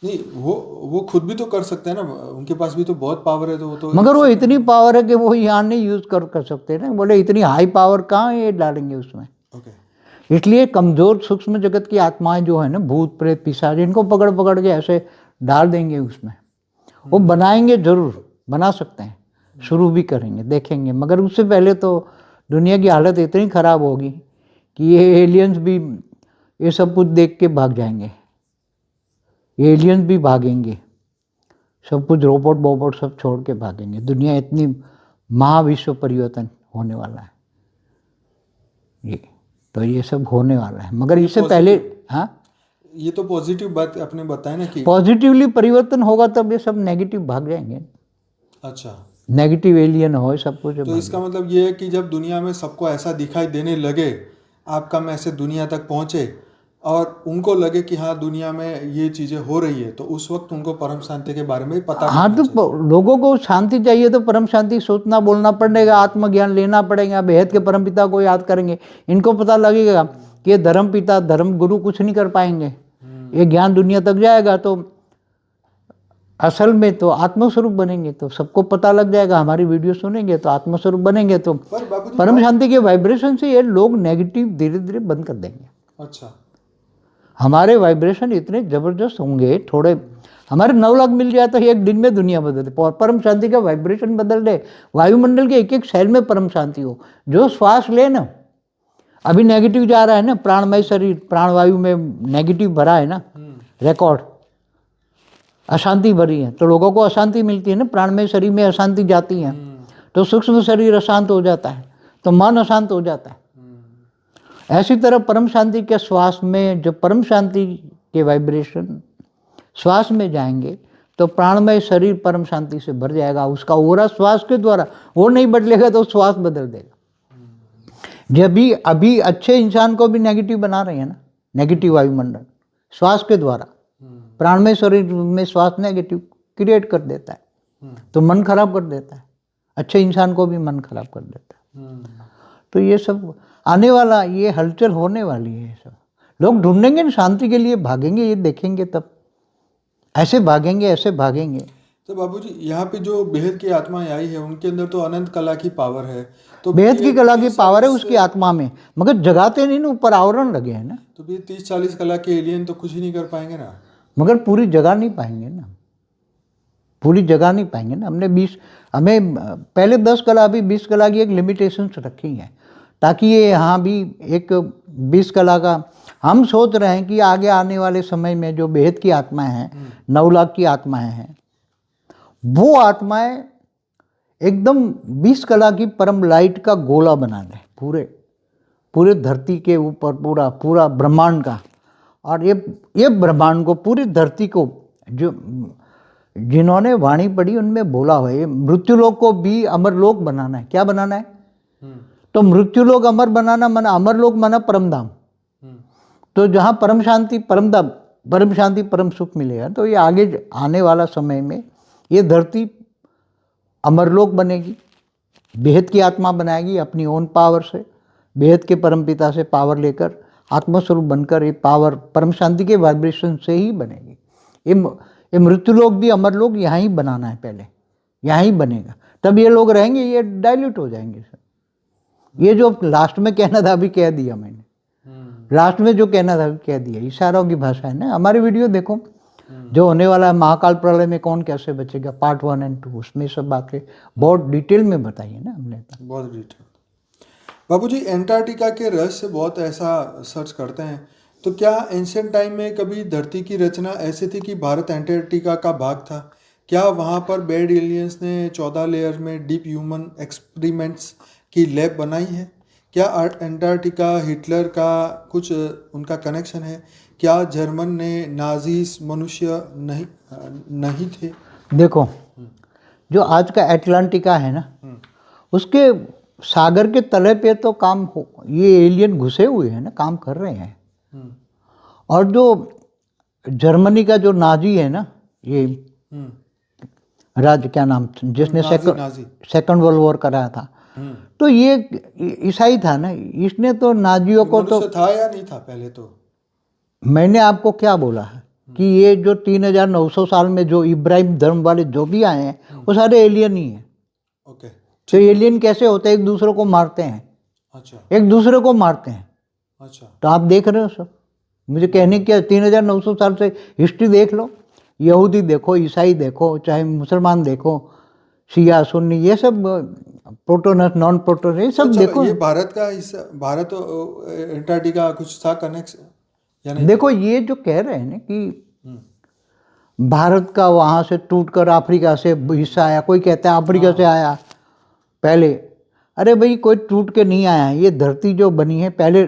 B: नहीं, वो खुद भी तो कर सकते हैं ना, उनके पास भी तो बहुत पावर है, तो वो तो
A: मगर वो इतनी पावर है कि वो यहाँ नहीं यूज कर सकते ना। बोले इतनी हाई पावर कहाँ ये डालेंगे उसमें।
B: ओके।
A: इसलिए कमजोर सूक्ष्म जगत की आत्माएं जो है ना, भूत प्रेत पिशाच, इनको पकड़ पकड़ के ऐसे डाल देंगे उसमें। वो बनाएंगे, जरूर बना सकते हैं, शुरू भी करेंगे, देखेंगे। मगर उससे पहले तो दुनिया की हालत इतनी खराब होगी कि ये एलियंस भी ये सब कुछ देख के भाग जाएंगे। ये एलियंस भी भागेंगे, सब कुछ रोबोट बोबोट सब छोड़ के भागेंगे। दुनिया इतनी महाविश्व परिवर्तन होने वाला है ये, तो ये सब होने वाला है। मगर इससे पहले, हाँ,
B: ये तो पॉजिटिव बात आपने बताया ना कि
A: पॉजिटिवली परिवर्तन होगा तब ये सब नेगेटिव भाग जाएंगे।
B: अच्छा,
A: नेगेटिव एलियन हो सब कुछ।
B: तो इसका मतलब ये है कि जब दुनिया में सबको ऐसा दिखाई देने लगे, आपका मैसेज दुनिया तक पहुंचे और उनको लगे कि हाँ दुनिया में ये चीज़ें हो रही है, तो उस वक्त उनको परम शांति के बारे में पता
A: हाँ,
B: करना
A: तो लोगों को शांति चाहिए तो परम शांति सोचना बोलना पड़ेगा, आत्मज्ञान लेना पड़ेगा, बेहद के परम पिता को याद करेंगे। इनको पता लगेगा कि ये धर्म पिता धर्म गुरु कुछ नहीं कर पाएंगे, ये ज्ञान दुनिया तक जाएगा तो असल में तो आत्मस्वरूप बनेंगे। तो सबको पता लग जाएगा, हमारी वीडियो सुनेंगे तो आत्मस्वरूप बनेंगे। तो
B: पर बाबूजी
A: परम शांति के वाइब्रेशन से ये लोग नेगेटिव धीरे धीरे बंद कर देंगे।
B: अच्छा,
A: हमारे वाइब्रेशन इतने जबरदस्त होंगे, थोड़े हमारे 9 लाख मिल जाए तो एक दिन में दुनिया बदल दे। परम शांति का वाइब्रेशन बदल दे, वायुमंडल के एक एक सेल में परम शांति हो। जो श्वास ले ना, अभी नेगेटिव जा रहा है ना, प्राणमय शरीर, प्राणवायु में नेगेटिव भरा है ना, रिकॉर्ड अशांति भरी है, तो लोगों को अशांति मिलती है ना, प्राणमय शरीर में अशांति जाती है तो सूक्ष्म शरीर अशांत हो जाता है, तो मन अशांत हो जाता है। ऐसी तरह परम शांति के श्वास में, जब परम शांति के वाइब्रेशन श्वास में जाएंगे तो प्राणमय शरीर परम शांति से भर जाएगा। उसका ओरा श्वास के द्वारा, वो नहीं बदलेगा तो श्वास बदल देगा। जब भी अभी अच्छे इंसान को भी नेगेटिव बना रहे हैं ना, नेगेटिव वायुमंडल श्वास के द्वारा, प्राणमय शरीर में श्वास नेगेटिव क्रिएट कर देता है, तो मन खराब कर देता है, अच्छे इंसान को भी मन खराब कर देता है। तो ये सब आने वाला, ये हलचल होने वाली है। ये सब लोग ढूंढेंगे ना, शांति के लिए भागेंगे, ये देखेंगे तब, ऐसे भागेंगे ऐसे भागेंगे।
B: तो बाबूजी यहाँ पे जो बेहद की आत्माएं आई है, उनके अंदर तो अनंत कला की पावर है, तो
A: बेहद की कला की पावर है उसकी आत्मा में, मगर जगाते नहीं ना, ऊपर आवरण लगे हैं ना।
B: तो भी 30-40 कला के एलियन तो कुछ ही नहीं कर पाएंगे ना।
A: मगर पूरी जगह नहीं पाएंगे ना, पूरी जगह नहीं पाएंगे ना। हमें पहले 10 कला, अभी 20 कला की एक लिमिटेशन रखी है, ताकि ये यहाँ भी एक 20 कला का हम सोच रहे हैं कि आगे आने वाले समय में जो बेहद की आत्माएं हैं, 9 लाख की आत्माएं हैं, वो आत्माएं एकदम 20 कला की परम लाइट का गोला बना दें पूरे धरती के ऊपर, पूरा ब्रह्मांड का। और ये ब्रह्मांड को, पूरी धरती को, जो जिन्होंने वाणी पढ़ी उनमें बोला हुआ है, मृत्युलोक को भी अमरलोक बनाना है। क्या बनाना है? तो मृत्युलोक अमर बनाना माना, अमरलोक माना परमधाम। तो जहाँ परम शांति परमधाम, परम शांति परम सुख मिलेगा, तो ये आगे आने वाला समय में ये धरती अमरलोक बनेगी, बेहद की आत्मा बनाएगी अपनी ओन पावर से, बेहद के परमपिता से पावर लेकर, आत्मस्वरूप बनकर। ये पावर परम शांति के वाइब्रेशन से ही बनेगी। ये मृत्युलोक भी अमरलोक यहाँ ही बनाना है, पहले यहाँ ही बनेगा, तब ये लोग रहेंगे, ये डाइल्यूट हो जाएंगे सब। ये जो लास्ट में कहना था अभी कह दिया मैंने, लास्ट में जो कहना था अभी कह दिया। इशारों की भाषा है ना। हमारी वीडियो देखो, जो होने वाला है महाकाल प्रलय में कौन कैसे बचेगा, पार्ट 1 और 2, उसमें सब बातें बहुत डिटेल में बताई है ना हमने।
B: बहुत डिटेल। बाबूजी एंटार्क्टिका के रहस्य बहुत ऐसा सर्च करते हैं तो क्या एंशियंट टाइम में कभी धरती की रचना ऐसी थी कि भारत एंटार्क्टिका का भाग था? क्या वहाँ पर बेड एलियंस ने 14 लेयर में डीप ह्यूमन एक्सपेरिमेंट्स की लैब बनाई है? क्या एंटार्क्टिका हिटलर का कुछ उनका कनेक्शन है? क्या जर्मन ने नाजीज मनुष्य नहीं थे?
A: देखो, जो आज का अटलांटिका है ना, उसके सागर के तले पे तो ये एलियन घुसे हुए हैं ना, काम कर रहे हैं। और जो जर्मनी का जो नाजी है ना, ये क्या नाम था, जिसने सेकंड वर्ल्ड वॉर कराया था, तो ये ईसाई था ना, इसने तो नाजियों को तो
B: था या नहीं था पहले? तो
A: मैंने आपको क्या बोला है कि ये जो 3900 साल में जो इब्राहिम धर्म वाले जो भी आए हैं वो सारे एलियन ही हैं।
B: ओके।
A: तो एलियन कैसे होते हैं? एक दूसरे को मारते हैं।
B: अच्छा।
A: एक दूसरे को मारते हैं।
B: अच्छा।
A: तो आप देख रहे हो सब, मुझे कहने क्या, 3900 साल से हिस्ट्री देख लो, यहूदी देखो, ईसाई देखो, चाहे मुसलमान देखो, शिया सुन्नी, ये सब प्रोटोनस नॉन प्रोटोनस, ये सब देखो।
B: ये भारत का हिस्सा, भारत एंटार्क्टिका कुछ था कनेक्शन या नहीं?
A: देखो, ये जो कह रहे हैं ना कि भारत का वहाँ से टूटकर अफ्रीका से हिस्सा आया, कोई कहता है अफ्रीका से आया पहले। अरे भाई, कोई टूट के नहीं आया है। ये धरती जो बनी है पहले,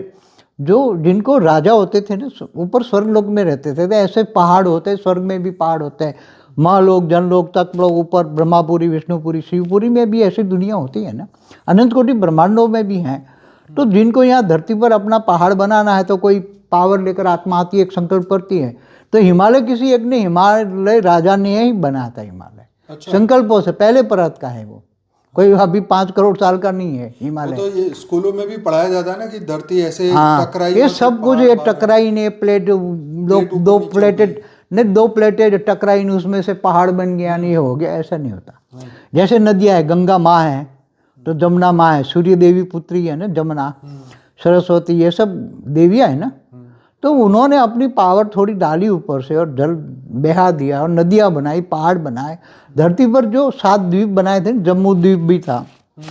A: जो जिनको राजा होते थे ना, ऊपर स्वर्ग लोक में रहते थे, तो ऐसे पहाड़ होते हैं, स्वर्ग में भी पहाड़ होते हैं, महालोक, जनलोक तक लोग, ऊपर ब्रह्मापुरी, विष्णुपुरी, शिवपुरी में भी ऐसी दुनिया होती है ना, अनंत कोटि ब्रह्मांडों में भी हैं। तो जिनको यहाँ धरती पर अपना पहाड़ बनाना है, तो कोई पावर लेकर आत्मा आती है, एक संकल्प करती है। तो हिमालय किसी एक ने, हिमालय राजा ने ही बनाया था हिमालय।
B: अच्छा।
A: संकल्पों से पहले परत का है वो, कोई अभी 5 करोड़ साल का नहीं है हिमालय।
B: तो ये स्कूलों में भी पढ़ाया जाता है ना कि धरती ऐसे टकराई,
A: ये सब कुछ, ये टकराई ने प्लेट, दो प्लेटेड ने, 2 प्लेटेड टकराई ने, उसमें से पहाड़ बन गया, नहीं हो गया, ऐसा नहीं होता। जैसे नदियाँ है, गंगा माँ है तो जमुना माँ है, सूर्य देवी पुत्री है ना जमुना, सरस्वती, ये सब देवियाँ है ना। तो उन्होंने अपनी पावर थोड़ी डाली ऊपर से और जल बहा दिया और नदियाँ बनाई, पहाड़ बनाए। धरती पर जो 7 द्वीप बनाए थे, जम्मू द्वीप भी था,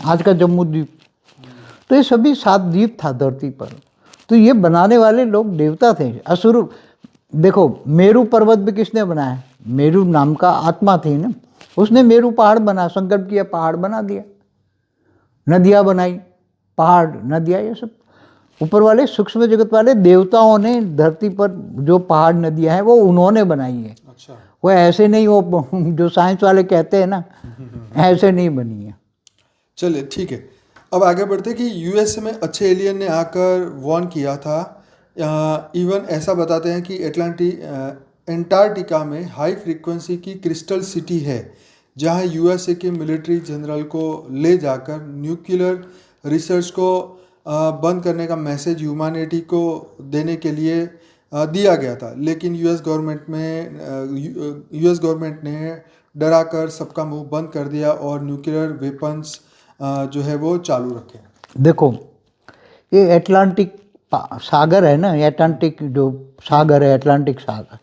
A: आज का जम्मू द्वीप, तो ये सभी 7 द्वीप था धरती पर। तो ये बनाने वाले लोग देवता थे, असुर। देखो, मेरू पर्वत भी किसने बनाया? मेरू नाम का आत्मा थी ना, उसने मेरू पहाड़ बना, संकल्प किया, पहाड़ बना दिया, नदियाँ बनाई, पहाड़, नदियाँ, ये सब ऊपर वाले सूक्ष्म जगत वाले देवताओं ने धरती पर जो पहाड़ नदियाँ हैं वो उन्होंने बनाई है।
B: अच्छा।
A: वो ऐसे नहीं, वो जो साइंस वाले कहते हैं ना, ऐसे नहीं बनी है।
B: चलिए ठीक है, अब आगे बढ़ते कि यूएस में अच्छे एलियन ने आकर वार्न किया था। इवन ऐसा बताते हैं कि एंटार्क्टिका में हाई फ्रीक्वेंसी की क्रिस्टल सिटी है, जहां यूएसए के मिलिट्री जनरल को ले जाकर न्यूक्लियर रिसर्च को बंद करने का मैसेज ह्यूमैनिटी को देने के लिए दिया गया था। लेकिन यूएस गवर्नमेंट ने डराकर सबका मुंह बंद कर दिया और न्यूक्लियर वेपन्स जो है वो चालू रखे। देखो,
A: ये अटलांटिक सागर है ना, अटलांटिक जो सागर है, अटलांटिक सागर,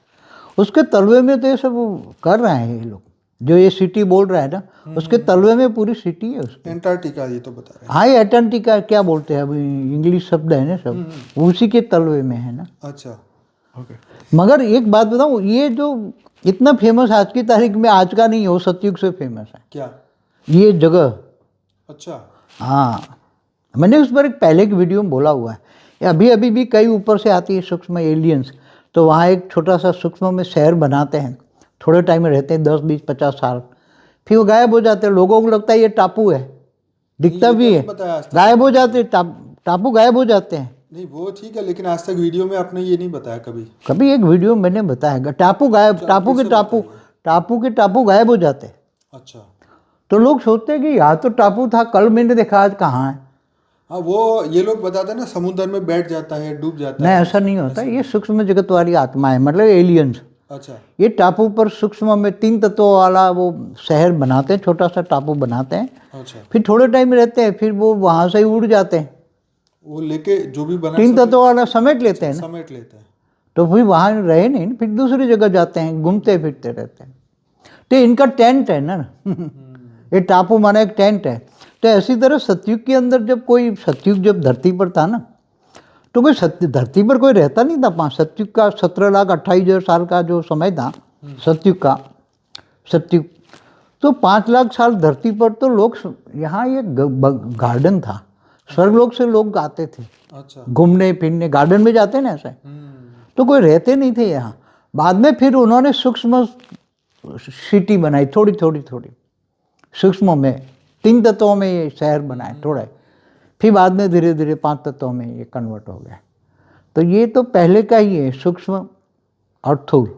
A: उसके तलवे में तो ये सब कर रहे हैं ये लोग। जो ये सिटी बोल रहा है ना, उसके तलवे में पूरी सिटी है उसके।
B: एंटार्क्टिका ये तो बता रहे हैं।
A: हाँ, ये अटलांटिका क्या बोलते हैं, अभी इंग्लिश शब्द है ना सब, उसी के तलवे में है ना।
B: अच्छा, ओके।
A: मगर एक बात बताऊँ, ये जो इतना फेमस आज की तारीख में, आज का नहीं हो, सतयुग से फेमस है।
B: क्या?
A: ये जगह।
B: अच्छा।
A: हाँ, मैंने उस पर एक पहले की वीडियो में बोला हुआ है। अभी भी कई ऊपर से आती है सूक्ष्म एलियंस, तो वहाँ एक छोटा सा सूक्ष्म में शहर बनाते हैं, थोड़े टाइम में रहते हैं, 10, 20, 50 साल, फिर वो गायब हो जाते हैं। लोगों को लगता है ये टापू है, दिखता भी है, गायब हो जाते हैं, टापू गायब हो जाते हैं।
B: नहीं, वो ठीक है, लेकिन आज तक वीडियो में आपने ये नहीं बताया
A: कभी एक वीडियो में मैंने बताया, टापू गायब, टापू के टापू गायब हो जाते हैं।
B: अच्छा।
A: तो लोग सोचते हैं कि यहाँ तो टापू था, कल मैंने देखा, आज कहाँ है।
B: हाँ, वो ये लोग बताते हैं ना, समुद्र में बैठ जाता है, डूब जाता है।
A: नहीं, ऐसा नहीं होता, ये सूक्ष्म जगत वाली आत्मा है, मतलब एलियंस।
B: अच्छा।
A: ये टापू पर सूक्ष्म में 3 तत्वों वाला वो शहर बनाते हैं, छोटा सा टापू बनाते हैं।
B: अच्छा।
A: फिर थोड़े टाइम रहते हैं, फिर वो वहाँ से ही उड़ जाते हैं,
B: वो लेके जो भी बना
A: 3 तत्वों वाला समेट लेते हैं ना,
B: समेट लेते हैं।
A: तो फिर वहाँ रहे नहीं, फिर दूसरी जगह जाते हैं, घूमते फिरते रहते हैं। तो इनका टेंट है ना ये टापू माना एक टेंट है। तो ऐसी तरह सतयुग के अंदर जब धरती पर था ना, तो कोई सत्य धरती पर कोई रहता नहीं था। 5 सतयुग का 17,28,000 साल का जो समय था सतयुग का, सतयुग, तो 5 लाख साल धरती पर तो लोग, यहाँ ये गार्डन था, स्वर्गलोक से लोग आते थे
B: अच्छा।
A: घूमने फिरने, गार्डन में जाते ना ऐसे, तो कोई रहते नहीं थे यहाँ। बाद में फिर उन्होंने सूक्ष्म सिटी बनाई, थोड़ी थोड़ी थोड़ी सूक्ष्म में, 3 तत्वों में ये शहर बनाए थोड़ा, फिर बाद में धीरे धीरे 5 तत्वों में ये कन्वर्ट हो गया। तो ये तो पहले का ही है, सूक्ष्म और स्थूल।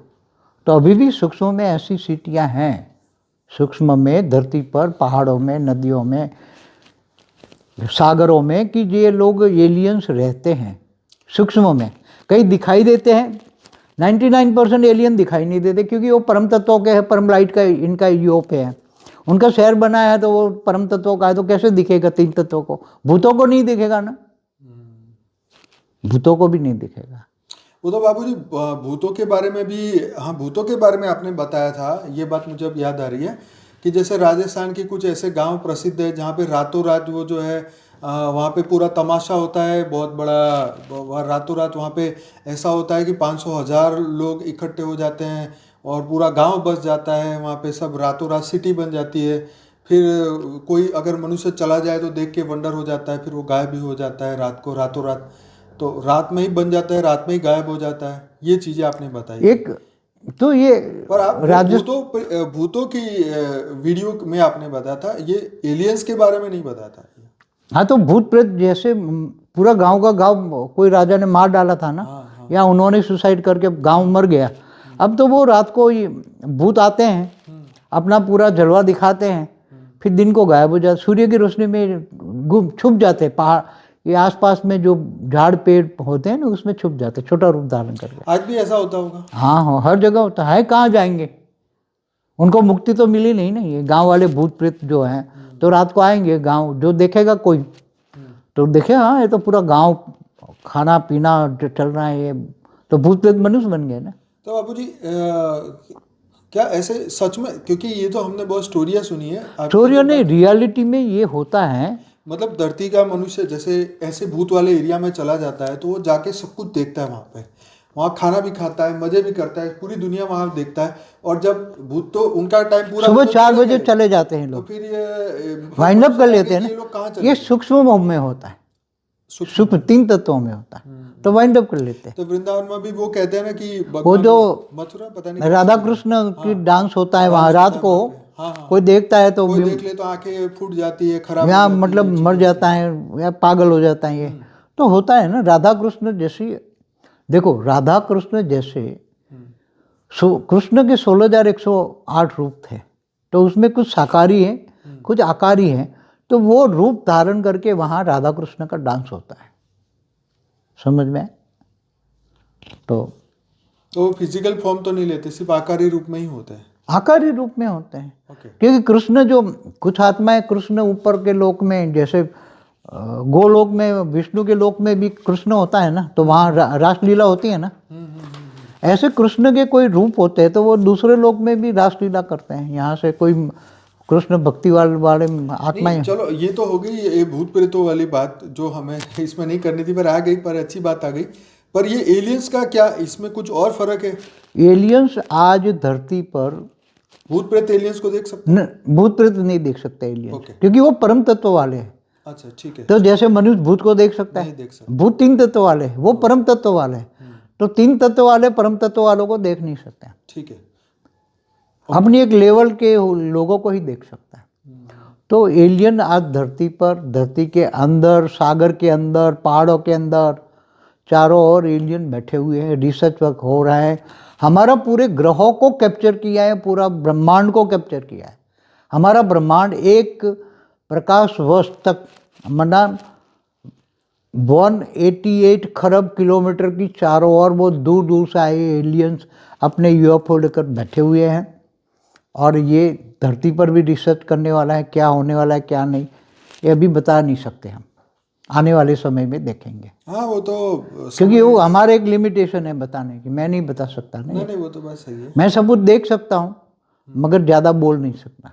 A: तो अभी भी सूक्ष्म में ऐसी सिटियाँ हैं, सूक्ष्म में, धरती पर, पहाड़ों में, नदियों में, सागरों में, कि ये लोग एलियंस रहते हैं सूक्ष्म में। कई दिखाई देते हैं, 99% एलियन दिखाई नहीं देते, क्योंकि वो परम तत्वों के हैं, परम लाइट का इनका यूरोप है, उनका शहर बनाया है, तो वो परम तत्वों का है, तो कैसे दिखेगा 3 तत्वों को? भूतों को नहीं दिखेगा ना, भूतों को भी नहीं दिखेगा।
B: वो तो बाबूजी भूतों के बारे में भी, हाँ भूतों के बारे में आपने बताया था, ये बात मुझे अब याद आ रही है कि जैसे राजस्थान के कुछ ऐसे गांव प्रसिद्ध है जहाँ पे रातों रात वो जो है वहाँ पे पूरा तमाशा होता है बहुत बड़ा, रातों रात वहाँ पे ऐसा होता है कि 500,000 लोग इकट्ठे हो जाते हैं और पूरा गांव बस जाता है वहाँ पे, सब रातों रात सिटी बन जाती है। फिर कोई अगर मनुष्य चला जाए तो देख के वंडर हो जाता है, फिर वो गायब भी हो जाता है रात को, रातों रात, तो रात में ही बन जाता है, रात में ही गायब हो जाता है। ये चीजें आपने बताई।
A: एक तो ये
B: पर आप
A: राजस्थान,
B: भूतों की वीडियो में आपने बताया था, ये एलियंस के बारे में नहीं बताया था।
A: हाँ तो भूत प्रेत जैसे पूरा गांव का गांव कोई राजा ने मार डाला था ना,
B: हाँ।
A: या उन्होंने सुसाइड करके गांव मर गया, अब तो वो रात को ये भूत आते हैं, अपना पूरा जलवा दिखाते हैं, फिर दिन को गायब हो जाते, सूर्य की रोशनी में गुम छुप जाते हैं, पहाड़ ये आसपास में जो झाड़ पेड़ होते हैं ना उसमें छुप जाते, छोटा रूप धारण करके।
B: आज भी ऐसा होता होगा?
A: हाँ हाँ, हर जगह होता है, कहाँ जाएंगे, उनको मुक्ति तो मिली नहीं ना। ये गांव वाले भूत प्रेत जो हैं तो रात को आएंगे गांव, जो देखेगा कोई तो देखे, हाँ ये तो पूरा गांव खाना पीना जो चल रहा है, ये तो भूत प्रेत मनुष्य बन गए ना।
B: तो बाबूजी क्या ऐसे सच में, क्योंकि ये तो हमने बहुत स्टोरियाँ सुनी है,
A: स्टोरियों ने, रियलिटी में ये होता है।
B: मतलब धरती का मनुष्य जैसे ऐसे भूत वाले एरिया में चला जाता है तो वो जाके सब कुछ देखता है वहाँ पे, वहाँ खाना भी खाता है, मजे भी करता है, पूरी दुनिया वहाँ देखता है। और जब भूत तो उनका टाइम पूरा
A: सुबह 4 बजे चले जाते हैं
B: तो
A: लोग,
B: फिर ये
A: वाइंड अप कर लेते हैं
B: ये लोग कहाँ
A: ना।
B: चले
A: ये सूक्ष्म में होता है, सूक्ष्म 3 तत्वों में होता है, तो वाइंड अप कर लेते हैं।
B: तो वृंदावन में भी वो कहते हैं ना कि
A: वो जो
B: मथुरा पता नहीं
A: राधा कृष्ण की डांस होता है वहाँ रात को, कोई देखता है तो
B: कोई देख ले तो आंखें फूट जाती है, खराब
A: या मतलब मर जाता है या पागल हो जाता है, ये तो होता है ना। राधा कृष्ण जैसी, देखो राधा कृष्ण जैसे कृष्ण के 16,108 रूप थे, तो उसमें कुछ साकारी है कुछ आकारी है, तो वो रूप धारण करके वहाँ राधा कृष्ण का डांस होता है, समझ में?
B: तो फिजिकल फॉर्म तो नहीं लेते, सिर्फ आकारी रूप में ही होते हैं।
A: आकारी रूप में होते हैं।
B: ओके।
A: क्योंकि कृष्ण जो कुछ आत्माएं कृष्ण ऊपर के लोक में, जैसे गोलोक में, विष्णु के लोक में भी कृष्ण होता है ना, तो वहाँ रासलीला होती है ना। ऐसे कृष्ण के कोई रूप होते हैं तो वो दूसरे लोक में भी रासलीला करते हैं। यहाँ से कोई कृष्ण भक्ति वाले आत्माएं,
B: चलो ये तो हो गई ये भूत प्रेतों वाली बात जो हमें इसमें नहीं करनी थी, पर आ गई, पर अच्छी बात आ गई। पर ये एलियंस का क्या, इसमें कुछ और फर्क है?
A: एलियंस आज धरती पर,
B: भूत प्रेत एलियंस को देख सकते हैं?
A: भूत प्रेत नहीं देख सकते एलियंस,
B: ओके।
A: क्योंकि वो परम तत्व वाले हैं।
B: अच्छा ठीक है।
A: तो जैसे मनुष्य भूत को देख सकता
B: नहीं
A: है,
B: देख सकते।
A: भूत 3 तत्व वाले हैं, वो परम तत्व वाले हैं, तो 3 तत्व वाले परम तत्व वालों को देख नहीं सकते।
B: ठीक है।
A: अपनी एक लेवल के लोगों को ही देख सकता है। तो एलियन आज धरती पर, धरती के अंदर, सागर के अंदर, पहाड़ों के अंदर, चारों ओर एलियन बैठे हुए हैं। रिसर्च वर्क हो रहा है, हमारा पूरे ग्रहों को कैप्चर किया है, पूरा ब्रह्मांड को कैप्चर किया है। हमारा ब्रह्मांड 1 प्रकाश वर्ष तक, मतलब 188 खरब किलोमीटर की चारों ओर वो दूर दूर से आए एलियंस अपने यूएफओ लेकर बैठे हुए हैं। और ये धरती पर भी रिसर्च करने वाला है, क्या होने वाला है क्या नहीं, ये अभी बता नहीं सकते हम, आने वाले समय में देखेंगे।
B: हाँ वो तो
A: क्योंकि वो हमारे एक लिमिटेशन है बताने की, मैं नहीं बता सकता।
B: नहीं वो तो बात सही है।
A: मैं सबूत देख सकता हूँ मगर ज़्यादा बोल नहीं सकता।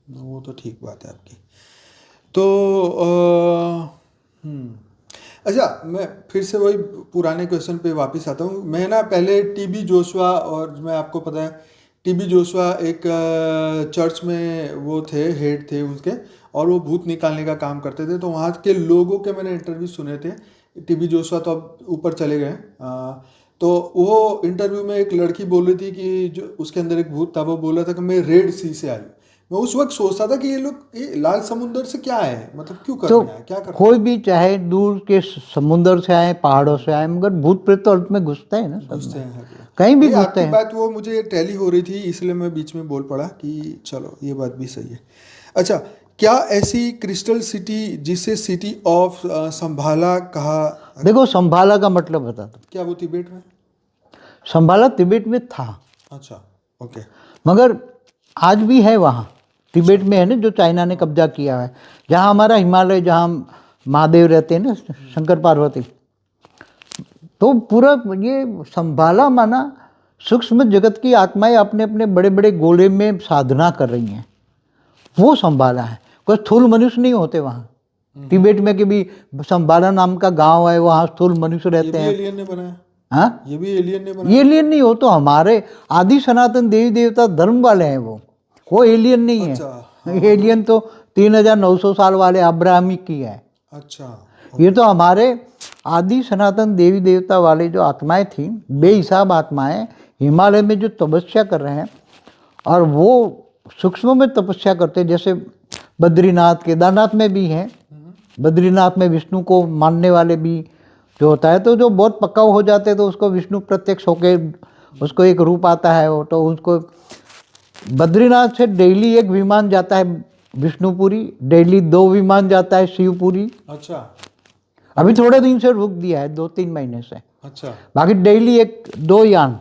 B: वो तो ठीक बात है आपकी। तो अच्छा, मैं फिर से वही पुराने क्वेश्चन पे वापस आता हूँ। मैं ना पहले टीबी जोशुआ, और मैं आपको पता है टीबी जोशुआ एक चर्च में वो थे, हेड थे उनके, और वो भूत निकालने का काम करते थे। तो वहाँ के लोगों के मैंने इंटरव्यू सुने थे। टीबी जोशुआ तो अब ऊपर चले गए। तो वो इंटरव्यू में एक लड़की बोल रही थी कि जो उसके अंदर एक भूत था, वो बोल रहा था कि मैं रेड सी से आई। मैं उस वक्त सोचता था कि ये लोग ये लाल समुंदर से क्या है, मतलब क्यों
A: तो
B: करने आए, क्या करने
A: कोई भी चाहे दूर के समुंदर से आए, पहाड़ों से आए, मगर भूत प्रेत तो अंत में घुसते हैं ना सब
B: घुसते
A: में,
B: हैं हर जगह।
A: कहीं भी
B: नहीं,
A: घुसते
B: आपकी
A: हैं।
B: बात वो मुझे टैली हो रही थी, इसलिए मैं बीच में बोल पड़ा कि चलो ये बात भी सही है। अच्छा, क्या ऐसी क्रिस्टल सिटी जिसे सिटी ऑफ संभाला कहा,
A: देखो संभाला का मतलब बता दो।
B: क्या वो तिब्बत में?
A: संभाला तिब्बत में था,
B: अच्छा, ओके।
A: मगर आज भी है वहाँ तिब्बत में, है ना, जो चाइना ने कब्जा किया है, जहाँ हमारा हिमालय, जहाँ महादेव रहते हैं ना, शंकर पार्वती। तो पूरा ये संभाला माना सूक्ष्म जगत की आत्माएं अपने अपने बड़े बड़े गोले में साधना कर रही हैं, वो संभाला है। कोई स्थूल मनुष्य नहीं होते वहाँ तिब्बत में, कि भी संभाला नाम का गांव है, वहाँ स्थूल मनुष्य
B: ये
A: रहते
B: भी
A: हैं।
B: एलियन ने बनाया?
A: हाँ,
B: ये भी एलियन ने
A: ये
B: बनाया?
A: एलियन नहीं हो, तो हमारे आदि सनातन देवी देवता धर्म वाले हैं वो एलियन नहीं है।
B: अच्छा, हाँ हाँ।
A: एलियन तो 3900 साल वाले अब्राहमिक की है।
B: अच्छा,
A: ये तो हमारे आदि सनातन देवी देवता वाले जो आत्माएं थी, बेहिसाब आत्माएं, हिमालय में जो तपस्या कर रहे हैं, और वो सूक्ष्म में तपस्या करते हैं। जैसे बद्रीनाथ, केदारनाथ में भी हैं। बद्रीनाथ में विष्णु को मानने वाले भी जो होता है, तो जो बहुत पक्का हो जाते हैं तो उसको विष्णु प्रत्यक्ष होके उसको एक रूप आता है वो, तो उसको बद्रीनाथ से डेली एक विमान जाता है विष्णुपुरी, डेली 2 विमान जाता है शिवपुरी।
B: अच्छा,
A: अभी थोड़े दिन से रुक दिया है, 2-3 महीने से।
B: अच्छा।
A: बाकी डेली 1-2 यान,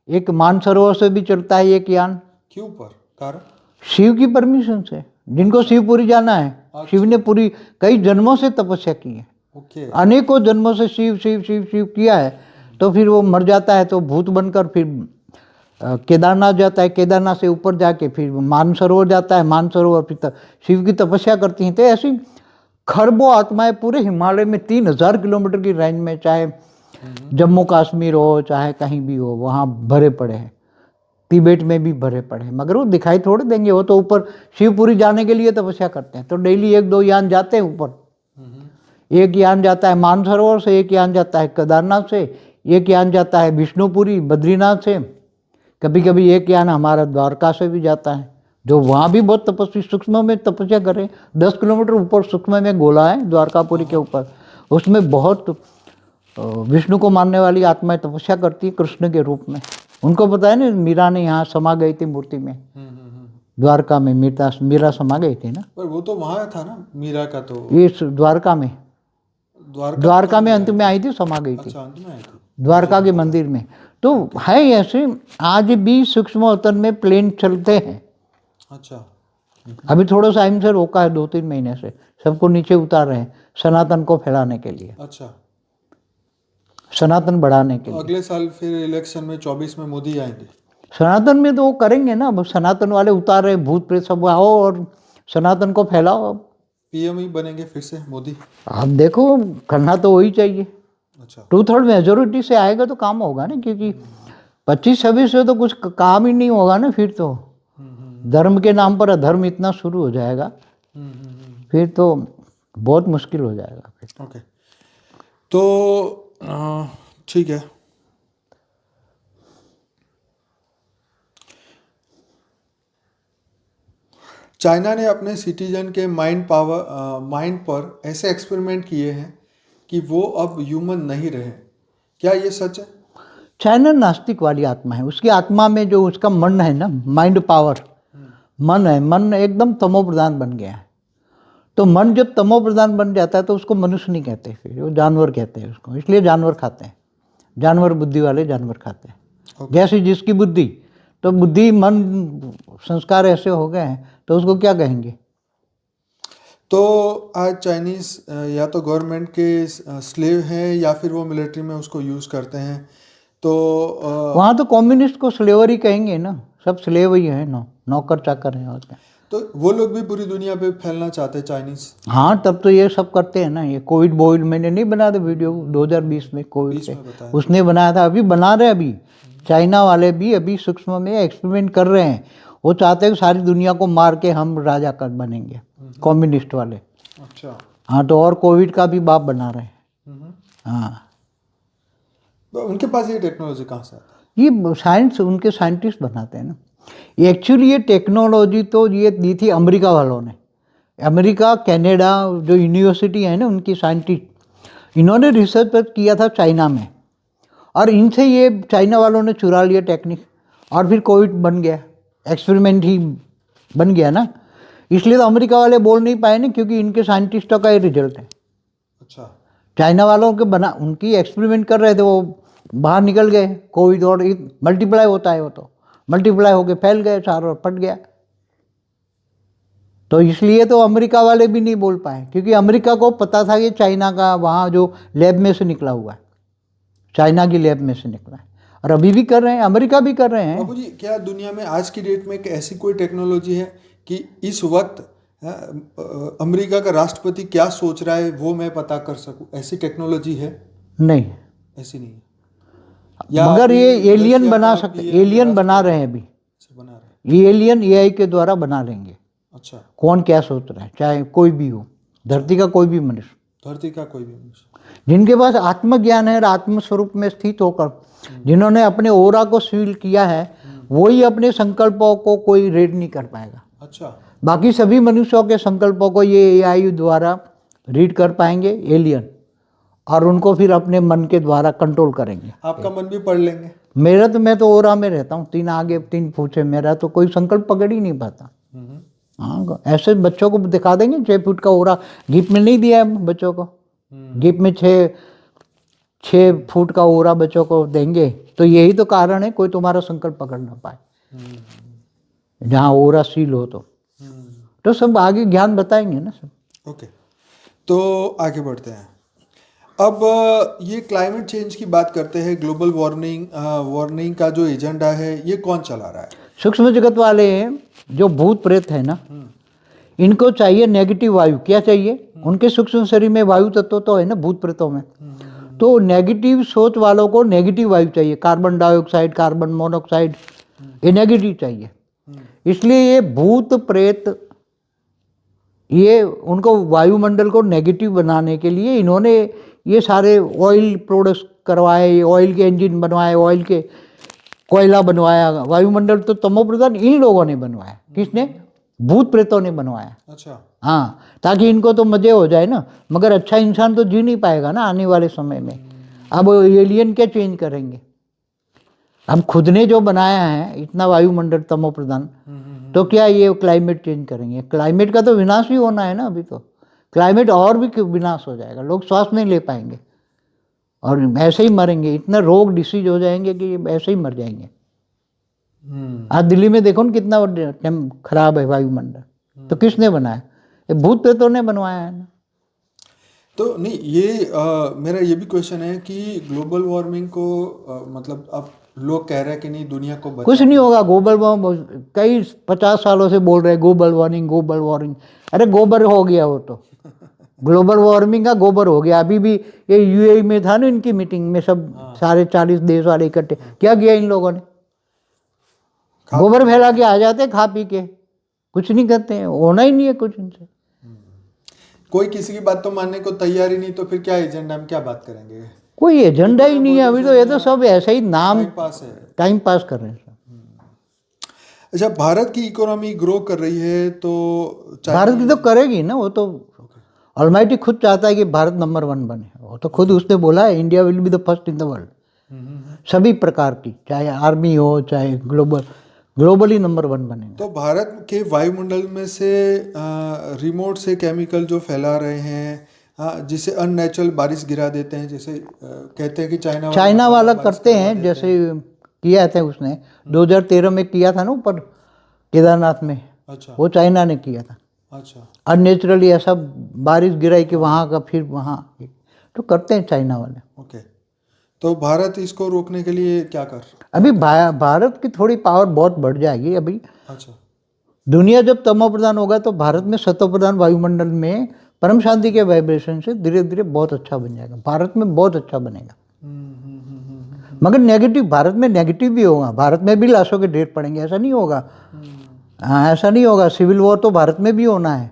A: एक मानसरोवर से भी चलता है एक यान,
B: क्यों पर कारण?
A: शिव की परमिशन से। जिनको शिवपुरी जाना है, शिव ने पूरी कई जन्मों से तपस्या की है,
B: ओके।
A: अनेकों जन्मों से शिव शिव शिव शिव किया है, तो फिर वो मर जाता है तो भूत बनकर फिर केदारनाथ जाता है, केदारनाथ से ऊपर जाके फिर मानसरोवर जाता है, मानसरोवर फिर शिव की तपस्या करती हैं। तो ऐसी खरबों आत्माएं पूरे हिमालय में 3000 किलोमीटर की रेंज में, चाहे जम्मू कश्मीर हो चाहे कहीं भी हो, वहाँ भरे पड़े हैं। तिब्बत में भी भरे पड़े हैं, मगर वो दिखाई थोड़े देंगे, वो तो ऊपर शिवपुरी जाने के लिए तपस्या करते हैं। तो डेली 1-2 यान जाते हैं ऊपर, एक यान जाता है मानसरोवर से, एक यान जाता है केदारनाथ से, एक यान जाता है विष्णुपुरी बद्रीनाथ से, कभी कभी एक यान हमारा द्वारका से भी जाता है, जो वहाँ भी बहुत तपस्वी सूक्ष्म में तपस्या कर रहे हैं। 10 किलोमीटर ऊपर सूक्ष्म में गोला है द्वारकापुरी के ऊपर, उसमें बहुत विष्णु को मानने वाली आत्माएं तपस्या करती है कृष्ण के रूप में। उनको पता है ना, मीरा ने यहाँ समा गई थी मूर्ति में, द्वारका में मीरा समा गई थी ना।
B: पर वो तो वहाँ था ना, मीरा का तो
A: ये द्वारका में, द्वारका में अंत में आई थी, समा गई थी
B: अच्छा, अंत में आई थी।
A: द्वारका के मंदिर में। तो है ऐसे, आज भी सूक्ष्म अवतरण में प्लेन चलते हैं।
B: अच्छा,
A: अभी थोड़ा सा टाइम से रोका है, 2-3 महीने से सबको नीचे उतार रहे हैं, सनातन को फैलाने के लिए,
B: अच्छा।
A: सनातन बढ़ाने के
B: तो
A: लिए।
B: अगले साल फिर इलेक्शन में 24 में मोदी आएंगे?
A: सनातन में तो वो करेंगे ना, अब सनातन वाले उतार रहे, भूत प्रेत सब आओ और सनातन को फैलाओ। अब
B: पीएम ही बनेंगे फिर से मोदी?
A: आप देखो, करना तो वही चाहिए।
B: अच्छा।
A: 2/3 मेजोरिटी से आएगा तो काम होगा ना, क्योंकि 25-26 से तो कुछ काम ही नहीं होगा ना। फिर तो धर्म के नाम पर अधर्म इतना शुरू हो जाएगा, फिर तो बहुत मुश्किल हो जाएगा फिर।
B: ओके, तो ठीक है। चाइना ने अपने सिटीजन के माइंड पर ऐसे एक्सपेरिमेंट किए हैं कि वो अब ह्यूमन नहीं रहे। क्या ये सच है?
A: चाइना नास्तिक वाली आत्मा है, उसकी आत्मा में जो उसका मन है ना, माइंड पावर, मन है, मन एकदम तमो प्रधान बन गया है। तो मन जब तमो प्रधान बन जाता है तो उसको मनुष्य नहीं कहते, फिर वो जानवर कहते हैं उसको, इसलिए जानवर खाते हैं, जानवर बुद्धि वाले जानवर खाते हैं। जैसी जिसकी बुद्धि, तो बुद्धि मन संस्कार ऐसे हो गए हैं, तो उसको क्या कहेंगे।
B: तो आज चाइनीज या तो गवर्नमेंट के स्लेव हैं या फिर वो मिलिट्री में उसको यूज़ करते हैं। तो
A: वहाँ तो कम्युनिस्ट को स्लेवर ही कहेंगे ना, सब स्लेव ही है, नौकर चाकर हैं और क्या।
B: तो वो लोग भी पूरी दुनिया पे फैलना चाहते हैं, चाइनीज।
A: हाँ, तब तो ये सब करते हैं ना। ये कोविड बोविड मैंने नहीं बनाया था वीडियो 2020 में, कोविड
B: 20
A: पे
B: में बताया।
A: उसने बनाया था। अभी बना रहे हैं, अभी चाइना वाले भी अभी सूक्ष्म में एक्सपेरिमेंट कर रहे हैं। वो चाहते हैं कि सारी दुनिया को मार के हम राजा कर बनेंगे, कम्युनिस्ट वाले।
B: अच्छा।
A: हाँ, तो और कोविड का भी बाप बना रहे हैं।
B: हम्म।
A: हाँ,
B: तो उनके पास ये टेक्नोलॉजी कहाँ से आता
A: ये साइंस उनके साइंटिस्ट बनाते हैं ना। ये एक्चुअली ये टेक्नोलॉजी तो ये दी थी अमेरिका वालों ने। अमेरिका, कनाडा, जो यूनिवर्सिटी है ना, उनकी साइंटिस्ट, इन्होंने रिसर्च पर किया था चाइना में, और इनसे ये चाइना वालों ने चुरा लिया टेक्निक, और फिर कोविड बन गया, एक्सपेरिमेंट ही बन गया ना। इसलिए तो अमेरिका वाले बोल नहीं पाए ना, क्योंकि इनके साइंटिस्टों का ये रिजल्ट है।
B: है? अच्छा।
A: चाइना वालों के बना, उनकी एक्सपेरिमेंट कर रहे थे, वो बाहर निकल गए कोविड, और मल्टीप्लाई होता है, वो तो मल्टीप्लाई होके फैल गए चारों ओर, फट गया। तो इसलिए तो अमेरिका वाले भी नहीं बोल पाए, क्योंकि अमेरिका को पता था कि चाइना का वहाँ जो लैब में से निकला हुआ है, चाइना की लैब में से निकला है, और अभी भी कर रहे हैं, अमेरिका भी कर रहे हैं।
B: बाबू जी, क्या दुनिया में आज की डेट में ऐसी कोई टेक्नोलॉजी है कि इस वक्त अमेरिका का राष्ट्रपति क्या सोच रहा है वो मैं पता कर सकूं? ऐसी टेक्नोलॉजी है?
A: नहीं,
B: ऐसी नहीं है।
A: मगर
B: अभी
A: ये एलियन
B: रशिया
A: बना
B: का
A: सकते,
B: PM
A: एलियन बना
B: राष्ट्रपति
A: रहे हैं अभी।
B: से बना रहे हैं।
A: ये एलियन एआई के द्वारा बना लेंगे।
B: अच्छा।
A: कौन क्या सोच रहा है, चाहे कोई भी हो, धरती का कोई भी मनुष्य,
B: धरती का कोई भी मनुष्य।
A: जिनके पास आत्मज्ञान है और आत्मस्वरूप में स्थित होकर जिन्होंने अपने ओरा को सील किया है, वही अपने संकल्पों को कोई रेड नहीं कर पाएगा।
B: अच्छा।
A: बाकी सभी मनुष्यों के संकल्पों को ये एआई द्वारा रीड कर पाएंगे एलियन, और उनको फिर अपने मन के द्वारा कंट्रोल करेंगे।
B: आपका मन भी पढ़ लेंगे?
A: मेरा तो, मैं तो ओरा में रहता हूँ, 3 आगे 3 पीछे, मेरा तो कोई संकल्प पकड़ ही नहीं पाता। हाँ, ऐसे बच्चों को दिखा देंगे 6 फुट का ओरा, गिफ्ट में नहीं दिया है बच्चों को, गिफ्ट में 6 फुट का ओरा बच्चों को देंगे, तो यही तो कारण है कोई तुम्हारा संकल्प पकड़ ना पाए, जहाँ ओरा सील हो तो सब आगे ज्ञान बताएंगे ना सब।
B: ओके, तो आगे बढ़ते हैं। अब ये क्लाइमेट चेंज की बात करते हैं, ग्लोबल वार्मिंग का जो एजेंडा है ये कौन चला रहा है?
A: सूक्ष्म जगत वाले जो भूत प्रेत है ना, इनको चाहिए नेगेटिव वायु। क्या चाहिए? उनके सूक्ष्म शरीर में वायु तत्व तो है ना, भूत प्रेतों में। तो नेगेटिव सोच वालों को नेगेटिव वायु चाहिए, कार्बन डाइऑक्साइड, कार्बन मोनोऑक्साइड, ये नेगेटिव चाहिए। इसलिए ये भूत प्रेत, ये उनको वायुमंडल को नेगेटिव बनाने के लिए इन्होंने ये सारे ऑयल प्रोडक्ट्स करवाए, ऑयल के इंजन बनवाए, ऑयल के कोयला बनवाया। वायुमंडल तो तमो प्रधान इन लोगों ने बनवाया। किसने? भूत प्रेतों ने बनवाया।
B: अच्छा।
A: हाँ, ताकि इनको तो मजे हो जाए ना, मगर अच्छा इंसान तो जी नहीं पाएगा ना आने वाले समय में। अब एलियन क्या चेंज करेंगे? अब खुद ने जो बनाया है इतना वायुमंडल तमो प्रधान, तो क्या ये क्लाइमेट चेंज करेंगे? क्लाइमेट का तो विनाश ही होना है ना। अभी तो क्लाइमेट और भी विनाश हो जाएगा, लोग श्वास नहीं ले पाएंगे और ऐसे ही मरेंगे। इतना रोग डिसीज हो जाएंगे कि ऐसे ही मर जाएंगे। आज दिल्ली में देखो ना कितना खराब है वायुमंडल, तो किसने बनाया? ये भूत प्रेतों ने बनवाया है ना।
B: तो नहीं, ये मेरा ये भी क्वेश्चन है कि ग्लोबल वार्मिंग को मतलब अब लोग कह रहे हैं कि नहीं दुनिया को
A: कुछ नहीं होगा। ग्लोबल वार्मिंग कई 50 सालों से बोल रहे हैं, ग्लोबल वार्मिंग ग्लोबल वार्मिंग। अरे गोबर हो गया वो तो, ग्लोबल वार्मिंग का गोबर हो गया। अभी भी ये यूएई में था ना, इनकी मीटिंग में सब सारे 40 देश वाले इकट्ठे, क्या किया इन लोगों ने? गोबर फैला के आ जाते, खा पी के, कुछ नहीं करते हैं, होना ही नहीं है कुछ इनसे।
B: कोई किसी की बात तो मानने को तैयार ही नहीं, तो फिर क्या एजेंडा में क्या बात करेंगे?
A: कोई एजेंडा ही नहीं है अभी तो, ये तो सब ऐसे ही नाम
B: पास है,
A: टाइम पास कर रहे हैं सब।
B: अच्छा, भारत की इकोनॉमी ग्रो कर रही है तो
A: भारत की तो करेगी ना, वो तो ऑलमाइटी खुद चाहता है कि भारत नंबर 1 बने। वो तो खुद उसने बोला है, India will be the first in the world. सभी प्रकार की, चाहे आर्मी हो चाहे ग्लोबली नंबर 1 बने।
B: तो भारत के वायुमंडल में से रिमोट से केमिकल जो फैला रहे हैं, जिसे अननेचुरल बारिश गिरा देते हैं, जैसे कहते हैं कि चाइना
A: वाला करते हैं। जैसे किया था उसने 2013 में किया था ना ऊपर केदारनाथ में।
B: अच्छा।
A: वो चाइना ने किया था।
B: अच्छा।
A: अननेचुरली ऐसा बारिश गिराई कि वहाँ का फिर वहाँ, तो करते हैं चाइना वाले।
B: ओके, तो भारत इसको रोकने के लिए क्या कर?
A: अभी भारत की थोड़ी पावर बहुत बढ़ जाएगी अभी।
B: अच्छा।
A: दुनिया जब तमो प्रधान होगा तो भारत में सतो प्रधान वायुमंडल में परम शांति के वाइब्रेशन से धीरे धीरे बहुत अच्छा बन जाएगा, भारत में बहुत अच्छा बनेगा। मगर नेगेटिव, भारत में नेगेटिव भी होगा, भारत में भी लाशों के ढेर पड़ेंगे, ऐसा नहीं होगा। हाँ, ऐसा नहीं होगा। सिविल वॉर तो भारत में भी होना है।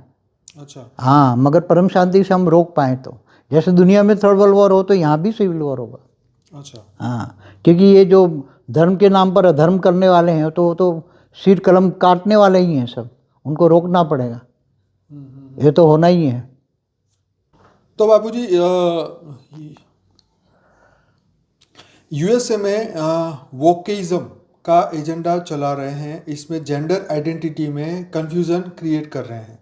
B: अच्छा।
A: हाँ, मगर परम शांति से हम रोक पाए तो, जैसे दुनिया में थर्ड वर्ल्ड वॉर हो तो यहाँ भी सिविल वॉर होगा।
B: अच्छा।
A: हाँ, क्योंकि ये जो धर्म के नाम पर अधर्म करने वाले हैं तो वो तो सिर कलम काटने वाले ही हैं सब, उनको रोकना पड़ेगा, ये तो होना ही है।
B: तो बाबूजी यूएसए में वोकेइज्म का एजेंडा चला रहे हैं, इसमें जेंडर आइडेंटिटी में कंफ्यूजन क्रिएट कर रहे हैं।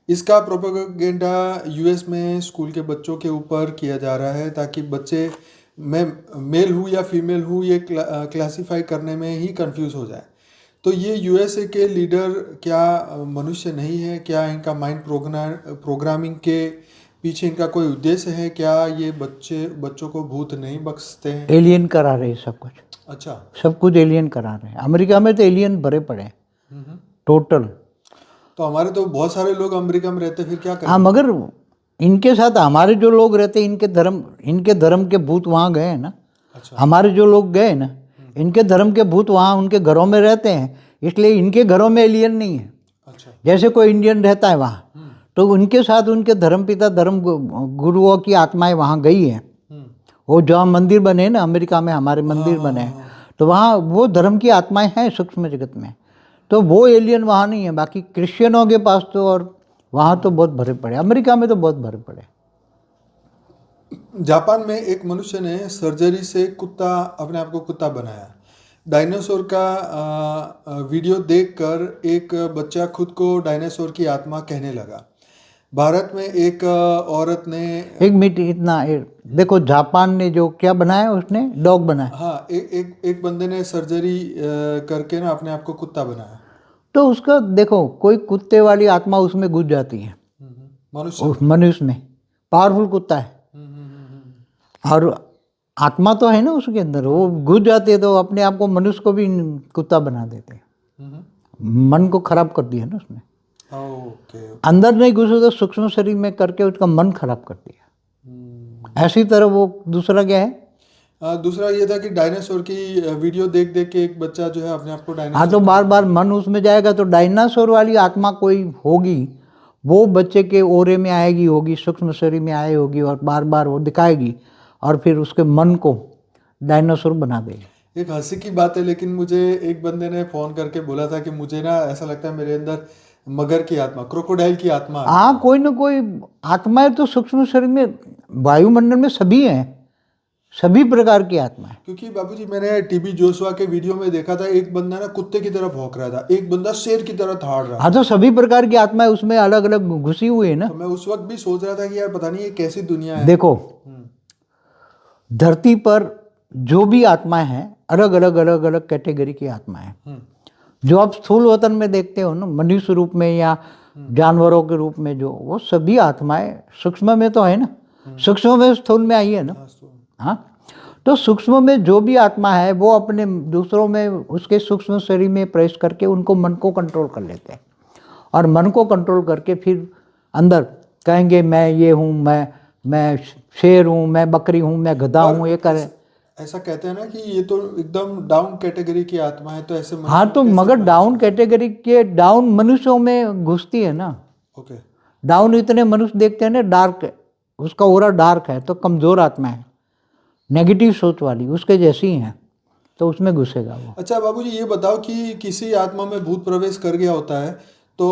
B: इसका प्रोपेगेंडा यूएस में स्कूल के बच्चों के ऊपर किया जा रहा है ताकि बच्चे मैं मेल हूँ या फीमेल हूँ ये क्लासिफाई करने में ही कंफ्यूज हो जाए। तो ये यूएसए के लीडर क्या मनुष्य नहीं है? क्या इनका माइंड प्रोग्रामिंग के पीछे इनका कोई उद्देश्य है? क्या ये बच्चों को भूत नहीं बख्शते हैं?
A: एलियन करा रहे सब कुछ।
B: अच्छा।
A: सब कुछ एलियन करा रहे हैं। अमेरिका में तो एलियन भरे पड़े हैं टोटल।
B: तो हमारे तो बहुत सारे लोग अमेरिका में रहते, फिर क्या करें?
A: हाँ, मगर इनके साथ हमारे जो लोग रहते, इनके धर्म के भूत वहाँ गए हैं ना।
B: अच्छा।
A: हमारे जो लोग गए ना, इनके धर्म के भूत वहाँ उनके घरों में रहते हैं, इसलिए इनके घरों में एलियन नहीं है।
B: अच्छा।
A: जैसे कोई इंडियन रहता है वहाँ, तो उनके साथ उनके धर्म पिता धर्म गुरुओं की आत्माएं वहाँ गई हैं। वो जहाँ मंदिर बने ना अमेरिका में, हमारे मंदिर बने हैं, तो वहाँ वो धर्म की आत्माएं हैं सूक्ष्म जगत में, तो वो एलियन वहाँ नहीं है। बाकी क्रिश्चियनों के पास तो और वहाँ तो बहुत भरे पड़े, अमेरिका में तो बहुत भरे पड़े।
B: जापान में एक मनुष्य ने सर्जरी से कुत्ता, अपने आप को कुत्ता बनाया। डायनासोर का वीडियो देखकर एक बच्चा खुद को डायनासोर की आत्मा कहने लगा। भारत में एक औरत ने
A: एक मिनट, देखो जापान ने जो क्या बनाया, उसने डॉग बनाया।
B: हाँ, एक बंदे ने सर्जरी करके ना अपने आप को कुत्ता बनाया।
A: तो उसका देखो, कोई कुत्ते वाली आत्मा उसमें घुस जाती है,
B: मनुष्य
A: उस मनुष्य में। पावरफुल कुत्ता है और आत्मा तो है ना उसके अंदर, वो घुस जाती है तो अपने आप को मनुष्य को भी कुत्ता बना देते हैं। मन को खराब कर दिया ना उसने।
B: ओके।
A: अंदर नहीं घुसे तो सूक्ष्म शरीर में करके उसका मन खराब कर दिया। ऐसी तरह वो दूसरा क्या है?
B: दूसरा ये था कि डायनासोर की वीडियो देख देख के एक बच्चा जो है अपने आप को डायनासोर।
A: हाँ, तो बार बार मन उसमें जाएगा तो डायनासोर वाली आत्मा कोई होगी, वो बच्चे के ओरे में आएगी होगी, सूक्ष्म शरीर में आए होगी और बार बार वो दिखाएगी और फिर उसके मन को डायनासोर बना देगी।
B: एक हंसी की बात है, लेकिन मुझे एक बंदे ने फ़ोन करके बोला था कि मुझे ना ऐसा लगता है मेरे अंदर मगर की आत्मा, क्रोकोडाइल की आत्मा।
A: हाँ, कोई ना कोई आत्माएं तो सूक्ष्म शरीर में, वायुमंडल में सभी हैं, सभी प्रकार की आत्माएं।
B: क्योंकि बाबूजी मैंने टीबी जोशुआ के वीडियो में देखा था, एक बंदा ना कुत्ते की तरह भौंक रहा था, एक बंदा शेर की तरह दहाड़ रहा था।
A: हाँ, तो सभी प्रकार की आत्माएं उसमें अलग अलग घुसी हुई है ना।
B: तो मैं उस वक्त भी सोच रहा था कि यार पता नहीं ये कैसी दुनिया है।
A: देखो, धरती पर जो भी आत्माएं हैं, अलग अलग अलग अलग कैटेगरी की आत्माएं हैं। जो आप स्थूल वतन में देखते हो ना, मनुष्य रूप में या जानवरों के रूप में, जो वो सभी आत्माएं सूक्ष्म में तो है ना, सूक्ष्म में स्थूल में आई है ना। हाँ, तो सूक्ष्म में जो भी आत्मा है वो अपने दूसरों में उसके सूक्ष्म शरीर में प्रवेश करके उनको मन को कंट्रोल कर लेते हैं और मन को कंट्रोल करके फिर अंदर कहेंगे मैं ये हूँ, मैं शेर हूँ, मैं बकरी हूँ, मैं गधा हूँ, ये करें।
B: ऐसा कहते हैं ना कि ये तो एकदम डाउन कैटेगरी की आत्मा है, तो ऐसे
A: हाँ, तो मगर डाउन कैटेगरी के डाउन मनुष्यों में घुसती है ना।
B: ओके।
A: डाउन इतने मनुष्य देखते हैं ना, डार्क, उसका ओरा डार्क है तो कमज़ोर आत्मा है, नेगेटिव सोच वाली, उसके जैसी हैं, तो उसमें घुसेगा वो।
B: अच्छा बाबूजी, ये बताओ कि किसी आत्मा में भूत प्रवेश कर गया होता है तो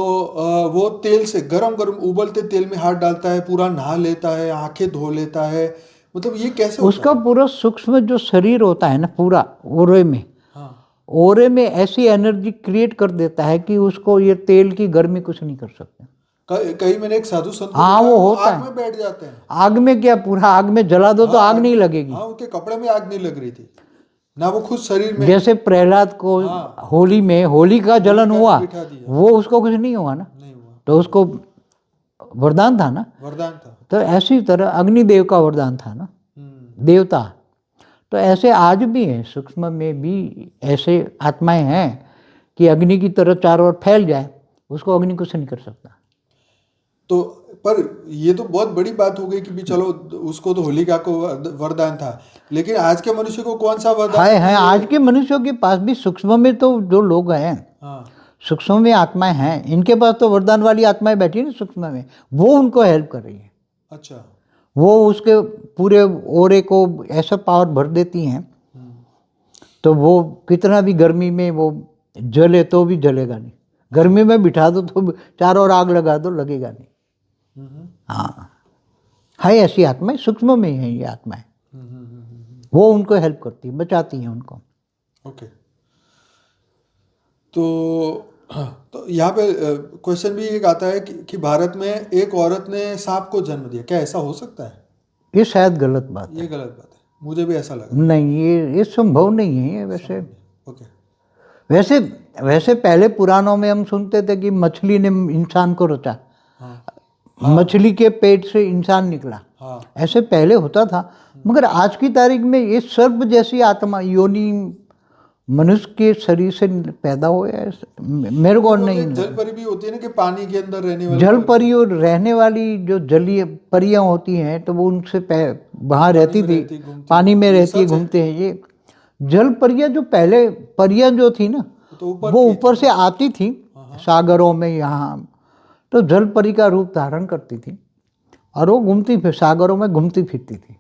B: वो तेल से, गरम गरम उबलते तेल में हाथ डालता है, पूरा नहा लेता है, आंखें धो लेता है, मतलब ये कैसे
A: उसका
B: होता है?
A: पूरा सूक्ष्म जो शरीर होता है ना, पूरा ओरे में,
B: हाँ।
A: ओरे में ऐसी एनर्जी क्रिएट कर देता है कि उसको ये तेल की गर्मी कुछ नहीं कर सकते।
B: कहीं मैंने एक साधु संत को
A: हाँ,
B: देखा,
A: वो होता
B: आग
A: है।
B: में बैठ जाते हैं।
A: आग में क्या, पूरा आग में जला दो तो
B: हाँ,
A: आग नहीं लगेगी।
B: हाँ, उनके कपड़े में आग नहीं लग रही थी ना, वो खुद शरीर में।
A: जैसे प्रहलाद को होली में होली का जलन हुआ,
B: बिठा दिया।
A: वो उसको कुछ नहीं हुआ ना,
B: नहीं हुआ,
A: तो उसको वरदान था ना।
B: वरदान था।
A: तो ऐसी तरह अग्निदेव का वरदान था ना, देवता। तो ऐसे आज भी है, सूक्ष्म में भी ऐसे आत्माएं हैं कि अग्नि की तरह चारों ओर फैल जाए उसको अग्नि कुछ नहीं कर सकता।
B: तो पर ये तो बहुत बड़ी बात हो गई कि भी चलो उसको तो होलिका को वरदान था, लेकिन आज के मनुष्य को कौन सा वरदान
A: है
B: कि
A: आज के मनुष्यों के पास भी सूक्ष्म में तो जो लोग हैं,
B: हाँ
A: सूक्ष्म में आत्माएं हैं, इनके पास तो वरदान वाली आत्माएं बैठी ना सूक्ष्म में, वो उनको हेल्प कर रही है।
B: अच्छा
A: वो उसके पूरे ओरे को ऐसा पावर भर देती हैं, तो वो कितना भी गर्मी में वो जले तो भी जलेगा नहीं, गर्मी में बिठा दो तो चारों ओर आग लगा दो लगेगा नहीं। हाँ, है ऐसी आत्माएं, सूक्ष्म में है ये आत्माएं, वो उनको हेल्प करती है, बचाती हैं उनको।
B: ओके। तो यहाँ पे क्वेश्चन भी एक आता है कि भारत में एक औरत ने सांप को जन्म दिया, क्या ऐसा हो सकता है?
A: ये शायद गलत बात है।
B: ये गलत बात है, मुझे भी ऐसा लगा।
A: नहीं, ये संभव नहीं है ये। वैसे
B: ओके
A: वैसे वैसे पहले पुराणों में हम सुनते थे कि मछली ने इंसान को रचा,
B: हाँ
A: मछली के पेट से इंसान निकला,
B: हाँ
A: ऐसे पहले होता था। मगर आज की तारीख में ये सर्प जैसी आत्मा योनि मनुष्य के शरीर से पैदा हुआ है, मेरे को नहीं।
B: जल परी भी होती है ना कि पानी के अंदर रहने वाली
A: जल परी और रहने वाली जो जलीय परियां होती हैं, तो वो उनसे वहाँ रहती थी, पानी में रहती है, घूमते हैं। ये जल परियां जो पहले परियां जो थी ना,
B: तो
A: वो ऊपर से आती थी सागरों में, यहाँ तो जल परी का रूप धारण करती थी और वो घूमती फिर सागरों में घूमती फिरती थी।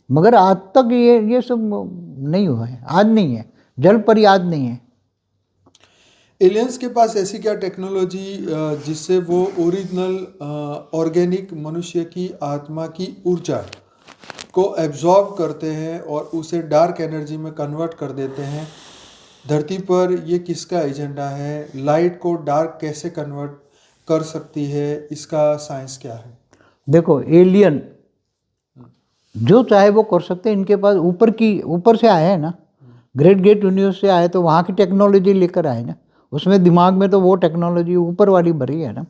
A: मगर आज तक ये सब नहीं हुआ है, आज नहीं है, जल परी आज नहीं है।
B: एलियंस के पास ऐसी क्या टेक्नोलॉजी जिससे वो ओरिजिनल ऑर्गेनिक मनुष्य की आत्मा की ऊर्जा को एब्जॉर्ब करते हैं और उसे डार्क एनर्जी में कन्वर्ट कर देते हैं? धरती पर ये किसका एजेंडा है? लाइट को डार्क कैसे कन्वर्ट कर सकती है, इसका साइंस क्या है?
A: देखो, एलियन जो चाहे वो कर सकते हैं, इनके पास ऊपर से आए हैं ना, ग्रेट गेट यूनिवर्स से आए, तो वहाँ की टेक्नोलॉजी लेकर आए ना, उसमें दिमाग में तो वो टेक्नोलॉजी ऊपर वाली भरी है ना।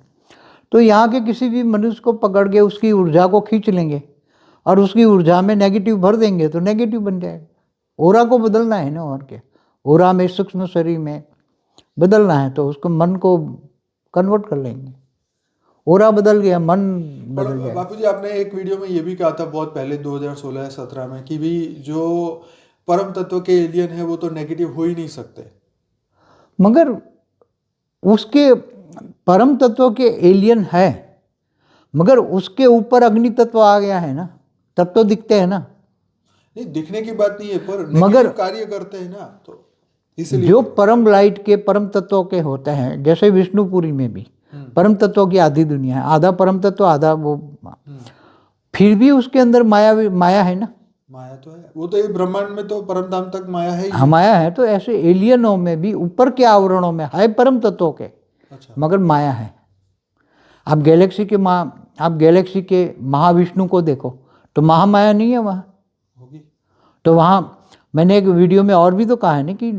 A: तो यहाँ के किसी भी मनुष्य को पकड़ के उसकी ऊर्जा को खींच लेंगे और उसकी ऊर्जा में नेगेटिव भर देंगे तो नेगेटिव बन जाएगा। ओरा को बदलना है ना, और क्या, ओरा में सूक्ष्म शरीर में बदलना है तो उसको मन को कन्वर्ट कर लेंगे। ओरा बदल गया, मन बदल गया।
B: बापू जी, आपने एक वीडियो में ये भी कहा था बहुत पहले 2016-17 में कि भी जो परम तत्व के एलियन है वो तो नेगेटिव हो ही नहीं सकते।
A: मगर उसके परम तत्व के एलियन है, मगर उसके ऊपर अग्नि तत्व आ गया है ना, तब तो दिखते हैं ना।
B: नहीं, दिखने की बात नहीं है, पर
A: मगर
B: नेगेटिव कार्य करते हैं ना, तो इसलिए
A: जो परम लाइट के परम तत्वों के होते हैं, जैसे विष्णुपुरी में भी परम तत्वों की आधी दुनिया है, आधा परम तत्व आधा वो, फिर भी उसके अंदर माया है ना।
B: माया तो है, वो तो ये ब्रह्मांड में तो परम धाम तक माया है ही।
A: हाँ, माया है। तो ऐसे एलियनों में भी ऊपर के आवरणों में है परम तत्वों के,
B: अच्छा।
A: मगर माया है। आप गैलेक्सी के महाविष्णु को देखो तो महामाया नहीं है वहाँ
B: होगी।
A: तो वहाँ मैंने एक वीडियो में और भी तो कहा है ना कि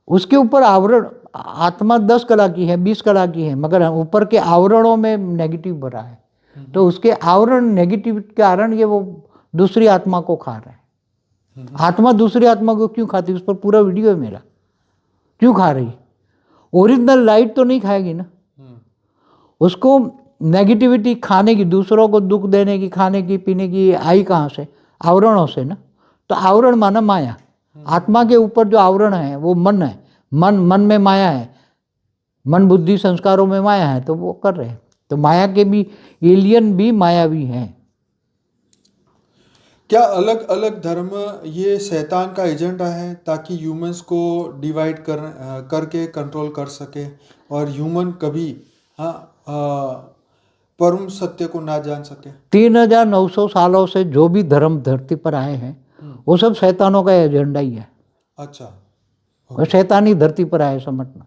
A: उसके ऊपर आवरण, आत्मा 10 कला की है, 20 कला की है, मगर ऊपर के आवरणों में नेगेटिव भरा है। तो उसके आवरण नेगेटिव के कारण ये वो दूसरी आत्मा को खा रहा है। आत्मा दूसरी आत्मा को क्यों खाती है, उस पर पूरा वीडियो है मेरा, क्यों खा रही? ओरिजिनल लाइट तो नहीं खाएगी ना, उसको नेगेटिविटी खाने की, दूसरों को दुख देने की, खाने की पीने की आई कहाँ से? आवरणों से ना। तो आवरण माना माया। आत्मा के ऊपर जो आवरण है वो मन है, मन में माया है, मन बुद्धि संस्कारों में माया है, तो वो कर रहे हैं। तो माया के भी एलियन भी मायावी हैं।
B: क्या अलग अलग धर्म ये शैतान का एजेंडा है ताकि ह्यूमंस को डिवाइड करके कंट्रोल कर सके और ह्यूमन कभी परम सत्य को ना जान सके?
A: 3900 सालों से जो भी धर्म धरती पर आए हैं वो सब शैतानों का एजेंडा ही है।
B: अच्छा,
A: वो शैतानी धरती पर आए समझना।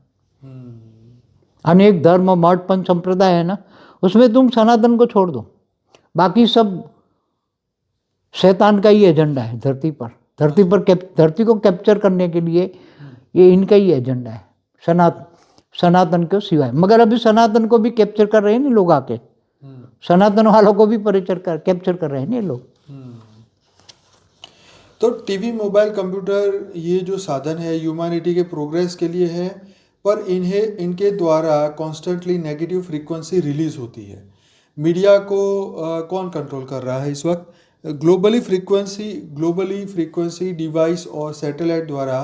A: अनेक धर्म मठ पंच संप्रदाय है ना, उसमें तुम सनातन को छोड़ दो, बाकी सब शैतान का ही एजेंडा है धरती पर। धरती को कैप्चर करने के लिए ये इनका ही एजेंडा है, सनातन के सिवाय। मगर अभी सनातन को भी कैप्चर कर रहे हैं ना लोग आके, सनातन वालों को भी कैप्चर कर रहे हैं ना लोग।
B: तो टीवी, मोबाइल, कंप्यूटर ये जो साधन है ह्यूमैनिटी के प्रोग्रेस के लिए है, पर इनके द्वारा कॉन्स्टेंटली नेगेटिव फ्रीक्वेंसी रिलीज होती है। मीडिया को कौन कंट्रोल कर रहा है इस वक्त? ग्लोबली फ्रीक्वेंसी डिवाइस और सैटेलाइट द्वारा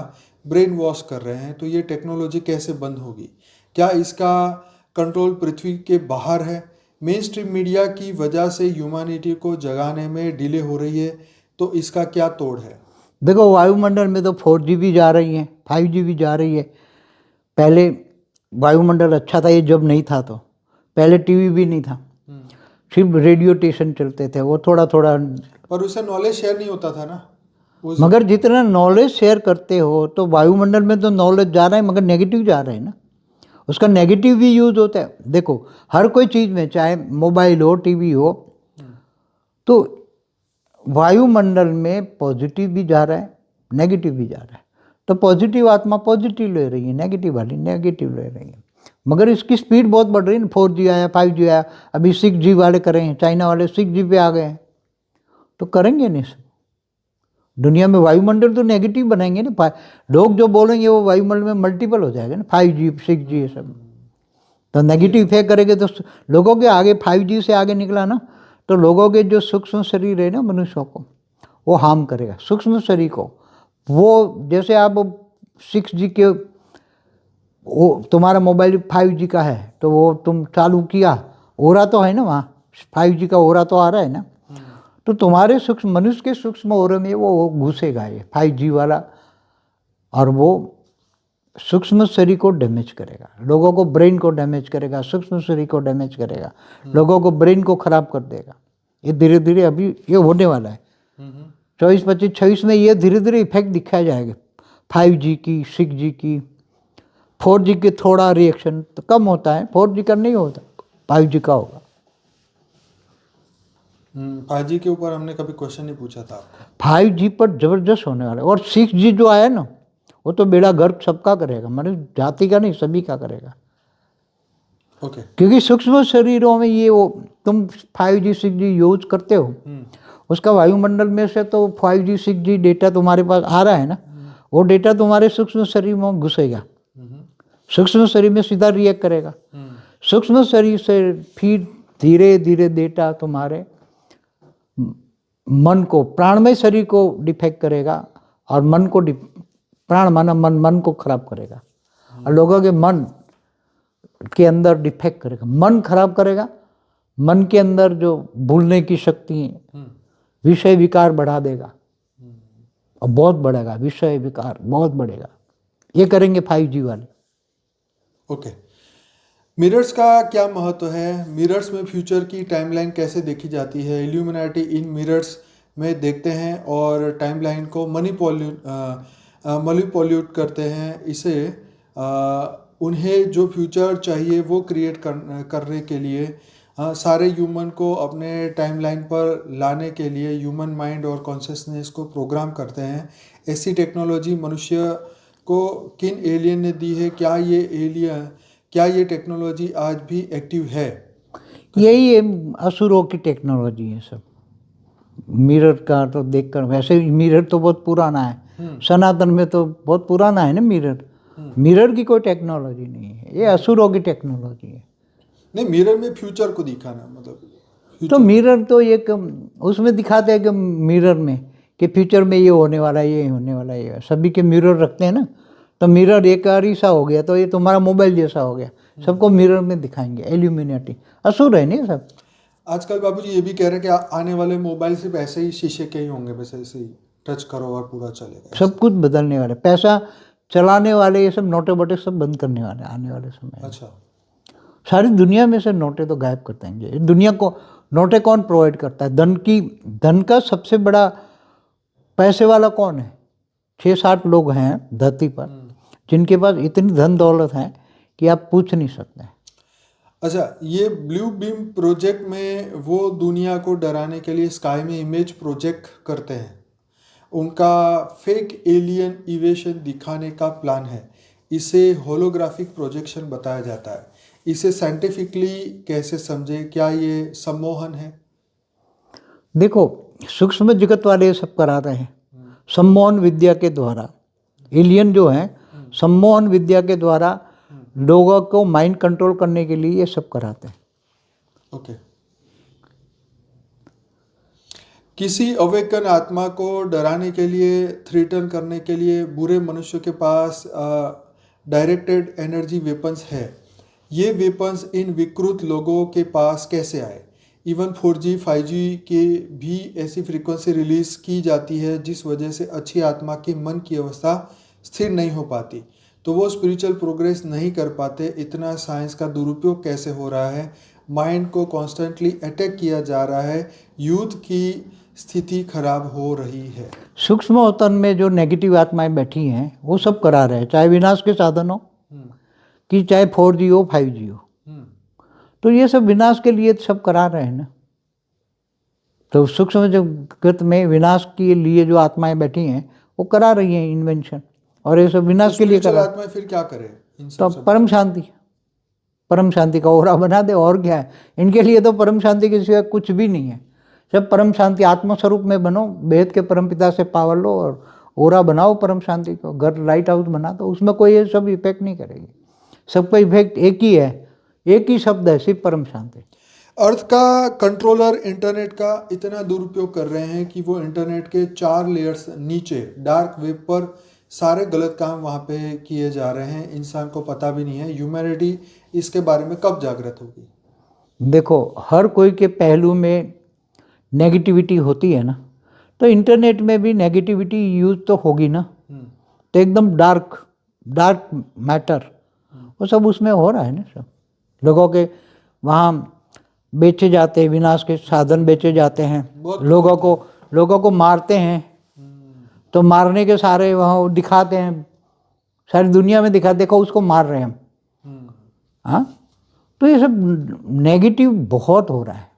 B: ब्रेन वॉश कर रहे हैं। तो ये टेक्नोलॉजी कैसे बंद होगी? क्या इसका कंट्रोल पृथ्वी के बाहर है? मेन स्ट्रीम मीडिया की वजह से ह्यूमैनिटी को जगाने में डिले हो रही है, तो इसका क्या तोड़ है?
A: देखो, वायुमंडल में तो 4G भी जा रही है, 5G भी जा रही है। पहले वायुमंडल अच्छा था, ये जब नहीं था तो पहले टीवी भी नहीं था, सिर्फ रेडियो स्टेशन चलते थे, वो थोड़ा थोड़ा।
B: पर उससे नॉलेज शेयर नहीं होता था ना।
A: मगर जितना नॉलेज शेयर करते हो तो वायुमंडल में तो नॉलेज जा रहा है, मगर नेगेटिव जा रहा है ना, उसका नेगेटिव भी यूज होता है। देखो, हर कोई चीज़ में, चाहे मोबाइल हो, टीवी हो, तो वायुमंडल में पॉजिटिव भी जा रहा है, नेगेटिव भी जा रहा है। तो पॉजिटिव आत्मा पॉजिटिव ले रही है, नेगेटिव वाली नेगेटिव ले रही है। मगर इसकी स्पीड बहुत बढ़ रही है ना। 4G आया, 5G आया, अभी 6G वाले करेंगे, चाइना वाले 6G पे आ गए हैं, तो करेंगे नहीं सब। दुनिया में वायुमंडल तो नेगेटिव बनाएंगे ना, लोग जो बोलेंगे वो वायुमंडल में मल्टीपल हो जाएगा ना, 5G 6G ये सब। तो नेगेटिव इफेक्ट करेंगे तो लोगों के आगे 5G से आगे निकला ना, तो लोगों के जो सूक्ष्म शरीर है ना, मनुष्यों को वो हार्म करेगा, सूक्ष्म शरीर को। वो जैसे आप 6G के, वो तुम्हारा मोबाइल 5G का है तो वो तुम चालू किया, ओरा तो है ना वहाँ, 5G का ओरा तो आ रहा है ना, तो तुम्हारे सूक्ष्म, मनुष्य के सूक्ष्म ओरे में वो घुसेगा ये 5G वाला, और वो सूक्ष्म शरीर को डैमेज करेगा, लोगों को ब्रेन को डैमेज करेगा, सूक्ष्म शरीर को डैमेज करेगा, लोगों को ब्रेन को खराब कर देगा। ये धीरे धीरे अभी ये होने वाला है। 24, 25, 26 में ये धीरे धीरे इफेक्ट दिखाया जाएगा 5G की, 6G की। 4G के थोड़ा रिएक्शन तो कम होता है, 4G का नहीं होता, 5G का होगा।
B: 5G के ऊपर हमने कभी क्वेश्चन नहीं पूछा था आपको।
A: 5G पर जबरदस्त होने वाला है। और 6G जो आया ना, वो तो बेड़ा गर्क सबका करेगा, मनुष्य जाति का नहीं, सभी का करेगा।
B: ओके।
A: क्योंकि सूक्ष्म शरीरों में ये वो तुम 5G 6G यूज करते हो, उसका वायुमंडल में से तो 5G 6G डेटा तुम्हारे पास आ रहा है ना, वो डेटा तुम्हारे सूक्ष्म शरीर में घुसेगा, सूक्ष्म शरीर में सीधा रिएक्ट करेगा। सूक्ष्म शरीर से फिर धीरे धीरे डेटा तुम्हारे मन को, प्राणमय शरीर को डिफेक्ट करेगा, और मन को, प्राण माना मन को खराब करेगा, और लोगों के मन के अंदर डिफेक्ट करेगा, मन खराब करेगा। मन के अंदर जो भूलने की शक्ति है, विषय विकार बढ़ा देगा, और बहुत बढ़ेगा, विषय विकार बहुत बढ़ेगा। ये करेंगे 5G वाले।
B: ओके। मिरर्स का क्या महत्व है? मिरर्स में फ्यूचर की टाइमलाइन कैसे देखी जाती है? इल्यूमिनाटी इन मिरर्स में देखते हैं और टाइमलाइन को मनीपुलेट करते हैं। इसे उन्हें जो फ्यूचर चाहिए वो क्रिएट करने के लिए सारे ह्यूमन को अपने टाइमलाइन पर लाने के लिए ह्यूमन माइंड और कॉन्शियसनेस को प्रोग्राम करते हैं। ऐसी टेक्नोलॉजी मनुष्य को किन एलियन ने दी है? क्या ये टेक्नोलॉजी आज भी एक्टिव है?
A: यही असुरों की टेक्नोलॉजी है सब। मिरर का तो देखकर, वैसे मिरर तो बहुत पुराना है, सनातन में तो बहुत पुराना है ना मिरर। मिरर की कोई टेक्नोलॉजी नहीं है, ये असुरों की टेक्नोलॉजी है।
B: नहीं, मिरर में फ्यूचर को दिखाना मतलब
A: तो मिरर तो एक उसमें दिखाते हैं कि मिरर में कि फ्यूचर में ये होने वाला है, ये होने वाला है, ये सभी के मिरर रखते हैं ना। तो मिरर एक सा हो गया तो ये तुम्हारा मोबाइल जैसा हो गया, सबको मिरर में दिखाएंगे। इल्यूमिनेटी असुर है नहीं सब।
B: आजकल बाबूजी ये भी कह रहे हैं कि आने वाले मोबाइल सिर्फ ऐसे ही शीशे के ही होंगे, बस ऐसे ही टच करो और पूरा चलेगा।
A: सब कुछ बदलने वाले, पैसा चलाने वाले, ये सब नोटे बोटे सब बंद करने वाले आने वाले समय।
B: अच्छा।
A: सारी दुनिया में से नोटे तो गायब कर देंगे। दुनिया को नोटे कौन प्रोवाइड करता है? धन का सबसे बड़ा पैसे वाला कौन है? 6-7 लोग हैं धरती पर जिनके पास इतनी धन दौलत है कि आप पूछ नहीं सकते।
B: अच्छा, ये ब्लू बीम प्रोजेक्ट में वो दुनिया को डराने के लिए स्काई में इमेज प्रोजेक्ट करते हैं। उनका फेक एलियन इवेशन दिखाने का प्लान है। इसे होलोग्राफिक प्रोजेक्शन बताया जाता है। इसे साइंटिफिकली कैसे समझे? क्या ये सम्मोहन है?
A: देखो, सूक्ष्म जगत वाले ये सब कराते हैं सम्मोहन विद्या के द्वारा। एलियन जो है सम्मोहन विद्या के द्वारा लोगों को माइंड कंट्रोल करने के लिए ये सब कराते हैं।
B: ओके। किसी अवेकन आत्मा को डराने के लिए, थ्रेटन करने के लिए बुरे मनुष्य के पास डायरेक्टेड एनर्जी वेपन्स है। ये वेपन्स इन विकृत लोगों के पास कैसे आए? इवन 4G 5G के भी ऐसी फ्रीक्वेंसी रिलीज की जाती है जिस वजह से अच्छी आत्मा के मन की अवस्था स्थिर नहीं हो पाती, तो वो स्पिरिचुअल प्रोग्रेस नहीं कर पाते। इतना साइंस का दुरुपयोग कैसे हो रहा है? माइंड को कॉन्स्टेंटली अटैक किया जा रहा है, यूथ की स्थिति खराब हो रही है।
A: सूक्ष्म अवतरण में जो नेगेटिव आत्माएं बैठी हैं वो सब करा रहे हैं, चाहे विनाश के साधन हो कि चाहे 4G हो 5G हो, तो ये सब विनाश के लिए सब करा रहे हैं ना। तो सूक्ष्म जगत में विनाश के लिए जो आत्माएं बैठी हैं वो करा रही हैं इन्वेंशन, और ये सब विनाश के लिए करा।
B: आत्माएं फिर क्या करे?
A: तो परम शांति, परम शांति का ओरा बना दे, और क्या है इनके लिए? तो परम शांति के सिवा कुछ भी नहीं है। जब परम शांति आत्मस्वरूप में बनो, वेद के परम पिता से पावर लो और ओरा बनाओ परम शांति को, घर लाइट हाउस बना दो, उसमें कोई ये सब इफेक्ट नहीं करेगी। सबका इफेक्ट एक ही है, एक ही शब्द है, सिर्फ परम शांति।
B: अर्थ का कंट्रोलर इंटरनेट का इतना दुरुपयोग कर रहे हैं कि वो इंटरनेट के 4 लेयर्स नीचे डार्क वेब पर सारे गलत काम वहाँ पे किए जा रहे हैं। इंसान को पता भी नहीं है। ह्यूमैनिटी इसके बारे में कब जागृत होगी?
A: देखो, हर कोई के पहलू में नेगेटिविटी होती है ना, तो इंटरनेट में भी नेगेटिविटी यूज तो होगी ना। तो एकदम डार्क मैटर वो सब उसमें हो रहा है ना। सब लोगों के वहाँ बेचे जाते हैं, विनाश के साधन बेचे जाते हैं, लोगों को मारते हैं। तो मारने के सारे वहाँ दिखाते हैं, सारी दुनिया में देखो उसको मार रहे हैं हम। हाँ, तो ये सब नेगेटिव बहुत हो रहा है।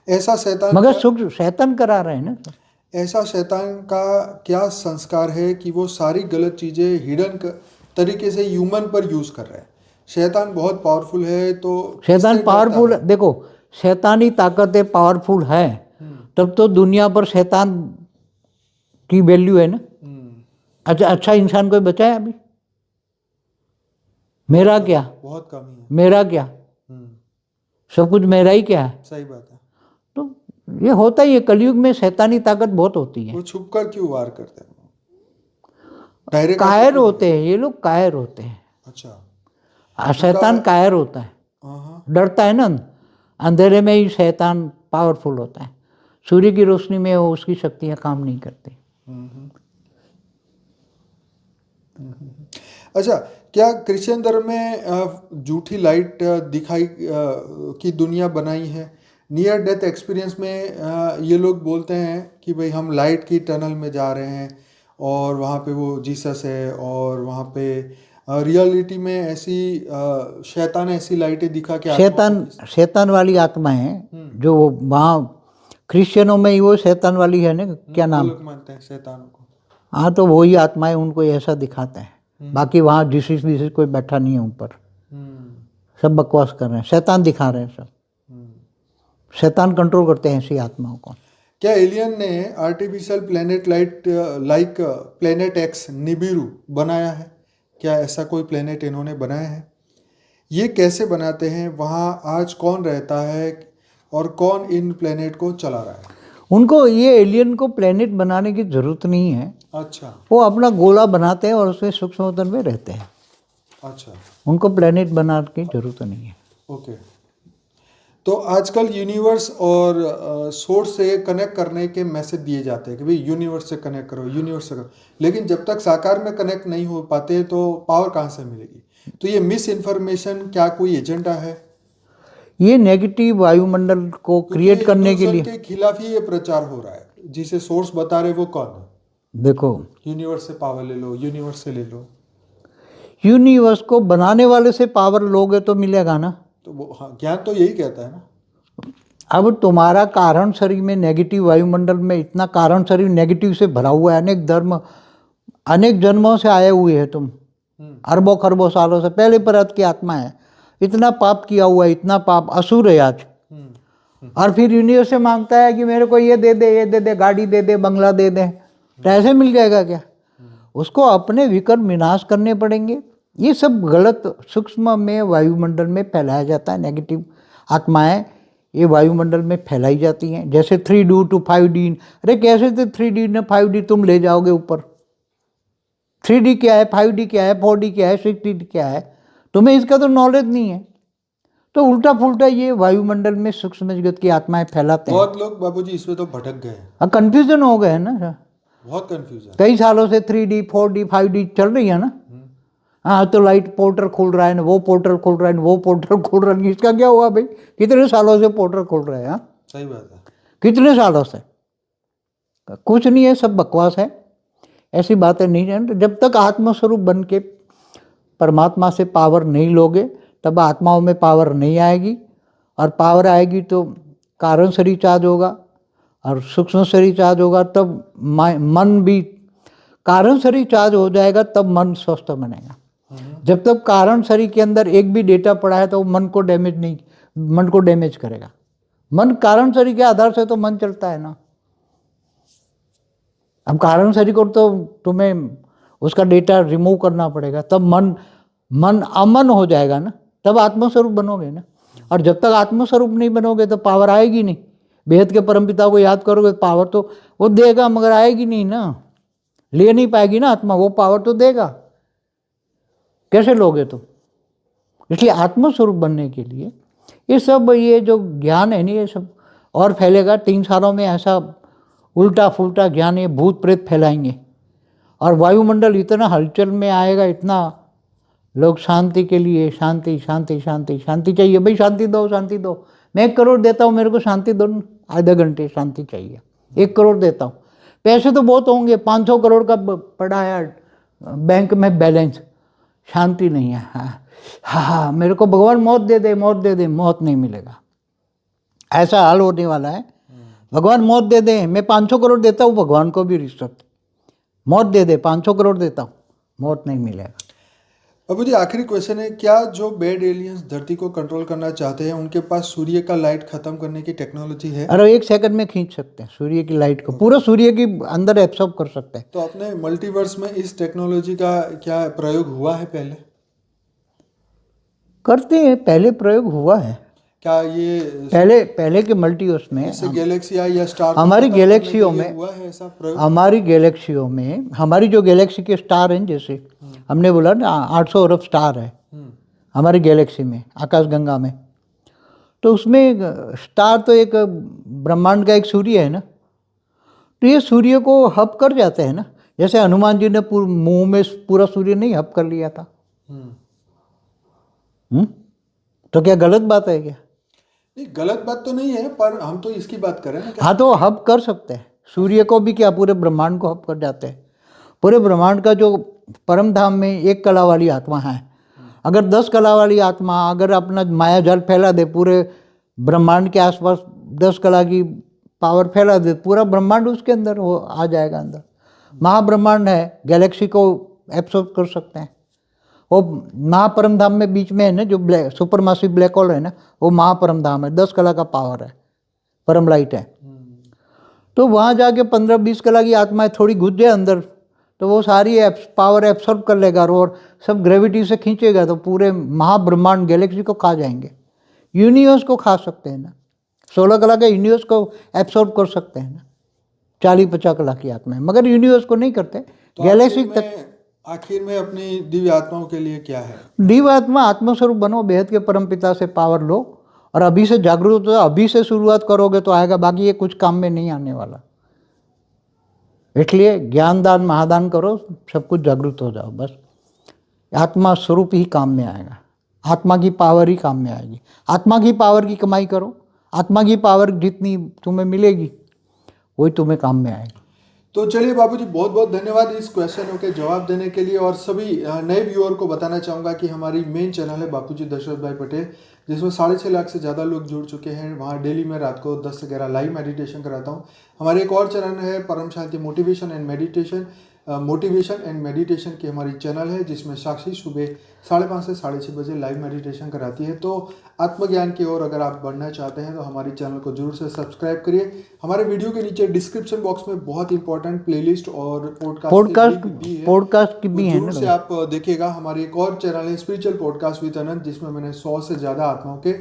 B: ऐसा शैतान,
A: मगर सुख शैतान करा रहे हैं ना।
B: ऐसा शैतान का क्या संस्कार है कि वो सारी गलत चीजें हिडन तरीके से ह्यूमन पर यूज कर रहे हैं? शैतान बहुत पावरफुल है, तो
A: शैतान पावरफुल, देखो शैतानी ताकतें पावरफुल है, तब तो दुनिया पर शैतान की वैल्यू है ना। अच्छा इंसान कोई बचा है अभी? मेरा क्या?
B: बहुत कम ही है।
A: मेरा क्या? सब कुछ मेरा ही क्या है?
B: सही बात है।
A: तो ये होता ही है, कलयुग में शैतानी ताकत बहुत होती है।
B: वो छुप कर क्यों वार करते हैं? डायरेक्ट
A: कायर होते हैं ये लोग, कायर होते हैं।
B: अच्छा,
A: शैतान कायर होता है, डरता है ना। अंधेरे में ही शैतान पावरफुल होता है, सूर्य की रोशनी में वो उसकी शक्तियाँ काम नहीं करती।
B: अच्छा, क्या क्रिश्चियन धर्म में झूठी लाइट दिखाई की दुनिया बनाई है? नियर डेथ एक्सपीरियंस में ये लोग बोलते हैं कि भाई हम लाइट की टनल में जा रहे हैं और वहाँ पे वो जीसस है, और वहाँ पे रियलिटी में ऐसी शैतान ऐसी लाइटें दिखा के
A: शैतान वाली आत्माएं हैं जो वहाँ क्रिश्चियनों में ही वो शैतान वाली है ना, क्या नाम
B: लोग मानते हैं शैतानों को।
A: हाँ, तो वही आत्माएं उनको ऐसा दिखाते हैं। बाकी वहाँ जीसस कोई बैठा नहीं है ऊपर, सब बकवास कर रहे हैं, शैतान दिखा रहे हैं सब। शैतान कंट्रोल करते हैं ऐसी आत्माओं को।
B: क्या एलियन ने artificial planet like planet X Nibiru बनाया है? क्या ऐसा कोई प्लेनेट इन्होंने बनाया है? ये कैसे बनाते हैं? वहाँ आज कौन रहता है और कौन इन प्लेनेट को चला रहा है?
A: उनको ये एलियन को प्लेनेट बनाने की जरूरत नहीं है।
B: अच्छा,
A: वो अपना गोला बनाते हैं और उसमें सूक्ष्म अवतरण में रहते हैं।
B: अच्छा,
A: उनको प्लेनेट बनाने की जरूरत नहीं है।
B: ओके। तो आजकल यूनिवर्स और सोर्स से कनेक्ट करने के मैसेज दिए जाते हैं कि भाई यूनिवर्स से कनेक्ट करो, यूनिवर्स से करो, लेकिन जब तक साकार में कनेक्ट नहीं हो पाते तो पावर कहाँ से मिलेगी? तो ये मिस इन्फॉर्मेशन क्या कोई एजेंडा है?
A: ये नेगेटिव वायुमंडल को क्रिएट करने के लिए
B: के खिलाफ ही ये प्रचार हो रहा है। जिसे सोर्स बता रहे वो कौन है?
A: देखो,
B: यूनिवर्स से पावर ले लो, यूनिवर्स से ले लो।
A: यूनिवर्स को बनाने वाले से पावर लोगे तो मिलेगा ना।
B: तो वो हाँ, ज्ञान तो यही कहता है ना।
A: अब तुम्हारा कारण शरीर में नेगेटिव वायुमंडल में इतना कारण शरीर नेगेटिव से भरा हुआ है, अनेक धर्म अनेक जन्मों से आए हुए हैं तुम, अरबों खरबों सालों से, पहले परत की आत्मा है, इतना पाप किया हुआ है, इतना पाप असुर है आज। और फिर यूनिवर्स से मांगता है कि मेरे को ये दे दे, ये दे दे, गाड़ी दे दे, बंगला दे दे, तो ऐसे मिल जाएगा क्या? उसको अपने विकर्म विनाश करने पड़ेंगे ये सब गलत सूक्ष्म में वायुमंडल में फैलाया जाता है। नेगेटिव आत्माएं ये वायुमंडल में फैलाई जाती हैं। जैसे 3D to 5D, अरे कैसे थे 3D ने 5D तुम ले जाओगे ऊपर? 3D क्या है, 5D क्या है, 4D क्या है, 6D क्या है, तुम्हें इसका तो नॉलेज नहीं है। तो उल्टा फुल्टा ये वायुमंडल में सूक्ष्म जगत की आत्माएं फैलाते हैं।
B: बहुत लोग बाबूजी इसमें तो भटक गए हैं,
A: अब कंफ्यूजन हो गए है ना,
B: बहुत कंफ्यूजन।
A: कई सालों से 3D 4D 5D चल रही है ना। हाँ तो लाइट पोर्टल खुल रहा है ना, वो पोर्टल खुल रहा है ना, वो पोर्टल खुल रहा है, इसका क्या हुआ भाई? कितने सालों से पोर्टल खुल रहे हैं? हाँ
B: सही बात है।
A: कितने सालों से? कुछ नहीं है, सब बकवास है, ऐसी बातें नहीं है। तो जब तक आत्मस्वरूप बन के परमात्मा से पावर नहीं लोगे तब आत्माओं में पावर नहीं आएगी, और पावर आएगी तो कारण शरीर चार्ज होगा और सूक्ष्म शरीर चार्ज होगा, तब मन भी कारण शरीर चार्ज हो जाएगा, तब मन स्वस्थ बनेगा। जब तक कारण शरीर के अंदर एक भी डेटा पड़ा है तो मन को डैमेज करेगा। मन कारण शरीर के आधार से तो मन चलता है ना। अब कारण शरीर को तो तुम्हें उसका डेटा रिमूव करना पड़ेगा, तब मन अमन हो जाएगा ना, तब आत्मस्वरूप बनोगे ना। और जब तक आत्मस्वरूप नहीं बनोगे तो पावर आएगी नहीं। बेहद के परमपिता को याद करोगे, पावर तो वो देगा मगर आएगी नहीं ना, ले नहीं पाएगी ना आत्मा, वो पावर तो देगा, कैसे लोगे तुम? इसलिए आत्मस्वरूप बनने के लिए ये जो ज्ञान है नहीं, ये सब और फैलेगा। 3 सालों में ऐसा उल्टा फुल्टा ज्ञान ये भूत प्रेत फैलाएंगे, और वायुमंडल इतना हलचल में आएगा, इतना लोग शांति के लिए शांति शांति शांति शांति चाहिए। भाई शांति दो, शांति दो। मैं 1 करोड़ देता हूँ, मेरे को शांति दो, आधे घंटे शांति चाहिए। 1 करोड़ देता हूँ, पैसे तो बहुत होंगे, 500 करोड़ का पड़ा है बैंक में बैलेंस, शांति नहीं है। हाँ, मेरे को भगवान मौत दे दे, मौत दे दे, मौत नहीं मिलेगा। ऐसा हाल होने वाला है। भगवान मौत दे दे, मैं 500 करोड़ देता हूँ, भगवान को भी रिश्वत, मौत दे दे, 500 करोड़ देता हूँ, मौत नहीं मिलेगा।
B: बाबूजी आखिरी क्वेश्चन है, क्या जो बेड एलियंस धरती को कंट्रोल करना चाहते हैं उनके पास सूर्य का लाइट खत्म करने की टेक्नोलॉजी है?
A: अरे 1 सेकंड में खींच सकते हैं सूर्य की लाइट को, पूरा सूर्य के अंदर एब्सॉर्ब कर सकते हैं।
B: तो अपने मल्टीवर्स में इस टेक्नोलॉजी का क्या प्रयोग हुआ है? पहले
A: करते हैं, पहले प्रयोग हुआ है।
B: क्या ये
A: पहले के मल्टीवर्स में,
B: जैसे गैलेक्सी या स्टार
A: हमारी गैलेक्सियों में
B: हुआ है ऐसा प्रयोग?
A: हमारी गैलेक्सियों में, हमारी जो गैलेक्सी के स्टार हैं, जैसे हमने बोला ना 800 अरब स्टार है हमारी गैलेक्सी में, आकाशगंगा में। तो उसमें स्टार तो एक ब्रह्मांड का एक सूर्य है ना, तो ये सूर्य को हब कर जाते हैं ना। जैसे हनुमान जी ने मुंह में पूरा सूर्य नहीं हब कर लिया था। तो क्या गलत बात है क्या?
B: नहीं, गलत बात तो नहीं है, पर हम तो इसकी बात कर रहे हैं ना।
A: हाँ तो हब कर सकते हैं सूर्य को भी, क्या पूरे ब्रह्मांड को हब कर जाते हैं। पूरे ब्रह्मांड का जो परम धाम में 1 कला वाली आत्मा है, अगर 10 कला वाली आत्मा अगर अपना माया जाल फैला दे पूरे ब्रह्मांड के आसपास, 10 कला की पावर फैला दे, पूरा ब्रह्मांड उसके अंदर हो आ जाएगा अंदर। महाब्रह्मांड है, गैलेक्सी को एब्सॉर्ब कर सकते हैं। वो महापरम धाम में बीच में है ना, जो सुपर मासिव ब्लैक होल है ना, वो महापरम धाम है, 10 कला का पावर है, परम लाइट है। तो वहाँ जाके 15-20 कला की आत्माएं थोड़ी घुस जाए अंदर, तो वो सारी पावर एब्सॉर्ब कर लेगा और सब ग्रेविटी से खींचेगा, तो पूरे महाब्रह्मांड गैलेक्सी को खा जाएंगे। यूनिवर्स को खा सकते हैं ना, 16 कला के यूनिवर्स को एब्सॉर्ब कर सकते हैं ना 40-50 कला की आत्माएं, मगर यूनिवर्स को नहीं करते।
B: तो
A: गैलेक्सी तक
B: आखिर में अपनी दिव्य आत्माओं के लिए क्या है?
A: दिव्य आत्मा आत्मस्वरूप बनो, बेहद के परमपिता से पावर लो, और अभी से जागरूक हो, अभी से शुरुआत करोगे तो आएगा, बाकी ये कुछ काम में नहीं आने वाला। इसलिए ज्ञान दान महादान करो, सब कुछ जागरूक हो जाओ, बस आत्मा स्वरूप ही काम में आएगा, आत्मा की पावर ही काम में आएगी। आत्मा की पावर की कमाई करो, आत्मा की पावर जितनी तुम्हें मिलेगी वही तुम्हें काम में आएगी।
B: तो चलिए बाबूजी, बहुत बहुत धन्यवाद इस क्वेश्चनों के जवाब देने के लिए। और सभी नए व्यूअर को बताना चाहूँगा कि हमारी मेन चैनल है बापूजी दशरथ भाई पटेल, जिसमें 6.5 लाख से ज़्यादा लोग जुड़ चुके हैं। वहाँ डेली मैं रात को 10 से 11 लाइव मेडिटेशन कराता हूँ। हमारे एक और चैनल है Param Shanti motivation and meditation, motivation and meditation की हमारी चैनल है, जिसमें साक्षी सुबह 5:30 से 6:30 बजे लाइव मेडिटेशन कराती है। तो आत्मज्ञान की ओर अगर आप बढ़ना चाहते हैं तो हमारी चैनल को जरूर से सब्सक्राइब करिए। हमारे वीडियो के नीचे डिस्क्रिप्शन बॉक्स में बहुत इंपॉर्टेंट प्लेलिस्ट और
A: पॉडकास्ट की भी है
B: जरूर से आप देखिएगा। हमारी एक और चैनल है स्पिरिचुअल पॉडकास्ट विद अनंत, जिसमें मैंने 100 से ज़्यादा आत्माओं के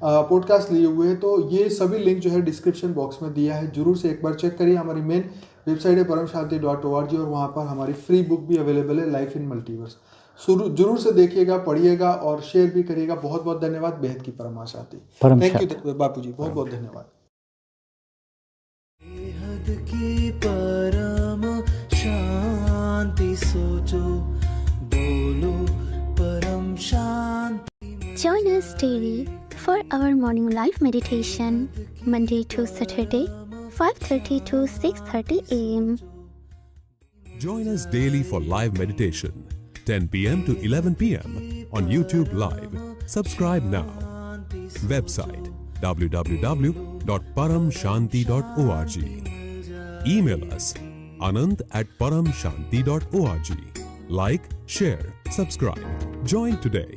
B: पॉडकास्ट लिए हुए हैं। तो ये सभी लिंक जो है डिस्क्रिप्शन बॉक्स में दिया है, जरूर से एक बार चेक करिए। हमारी मेन वेबसाइट है paramshanti.org और वहाँ पर हमारी फ्री बुक भी अवेलेबल है, लाइफ इन मल्टीवर्स। जरूर से देखिएगा, पढ़िएगा और शेयर भी करिएगा। बहुत बहुत धन्यवाद। बेहद की परमा शांति। थैंक यू बापू जी, बहुत बहुत धन्यवाद।
C: बेहद की परम शांति सोचो, बोलो परम शांति।
D: Join us daily for our morning live meditation, Monday to Saturday, 5:30 to 6:30 a.m.
E: Join us daily for live meditation, 10 p.m. to 11 p.m. on YouTube Live. Subscribe now. Website www.paramshanti.org. Email us anant@paramshanti.org. Like, share, subscribe. Join today.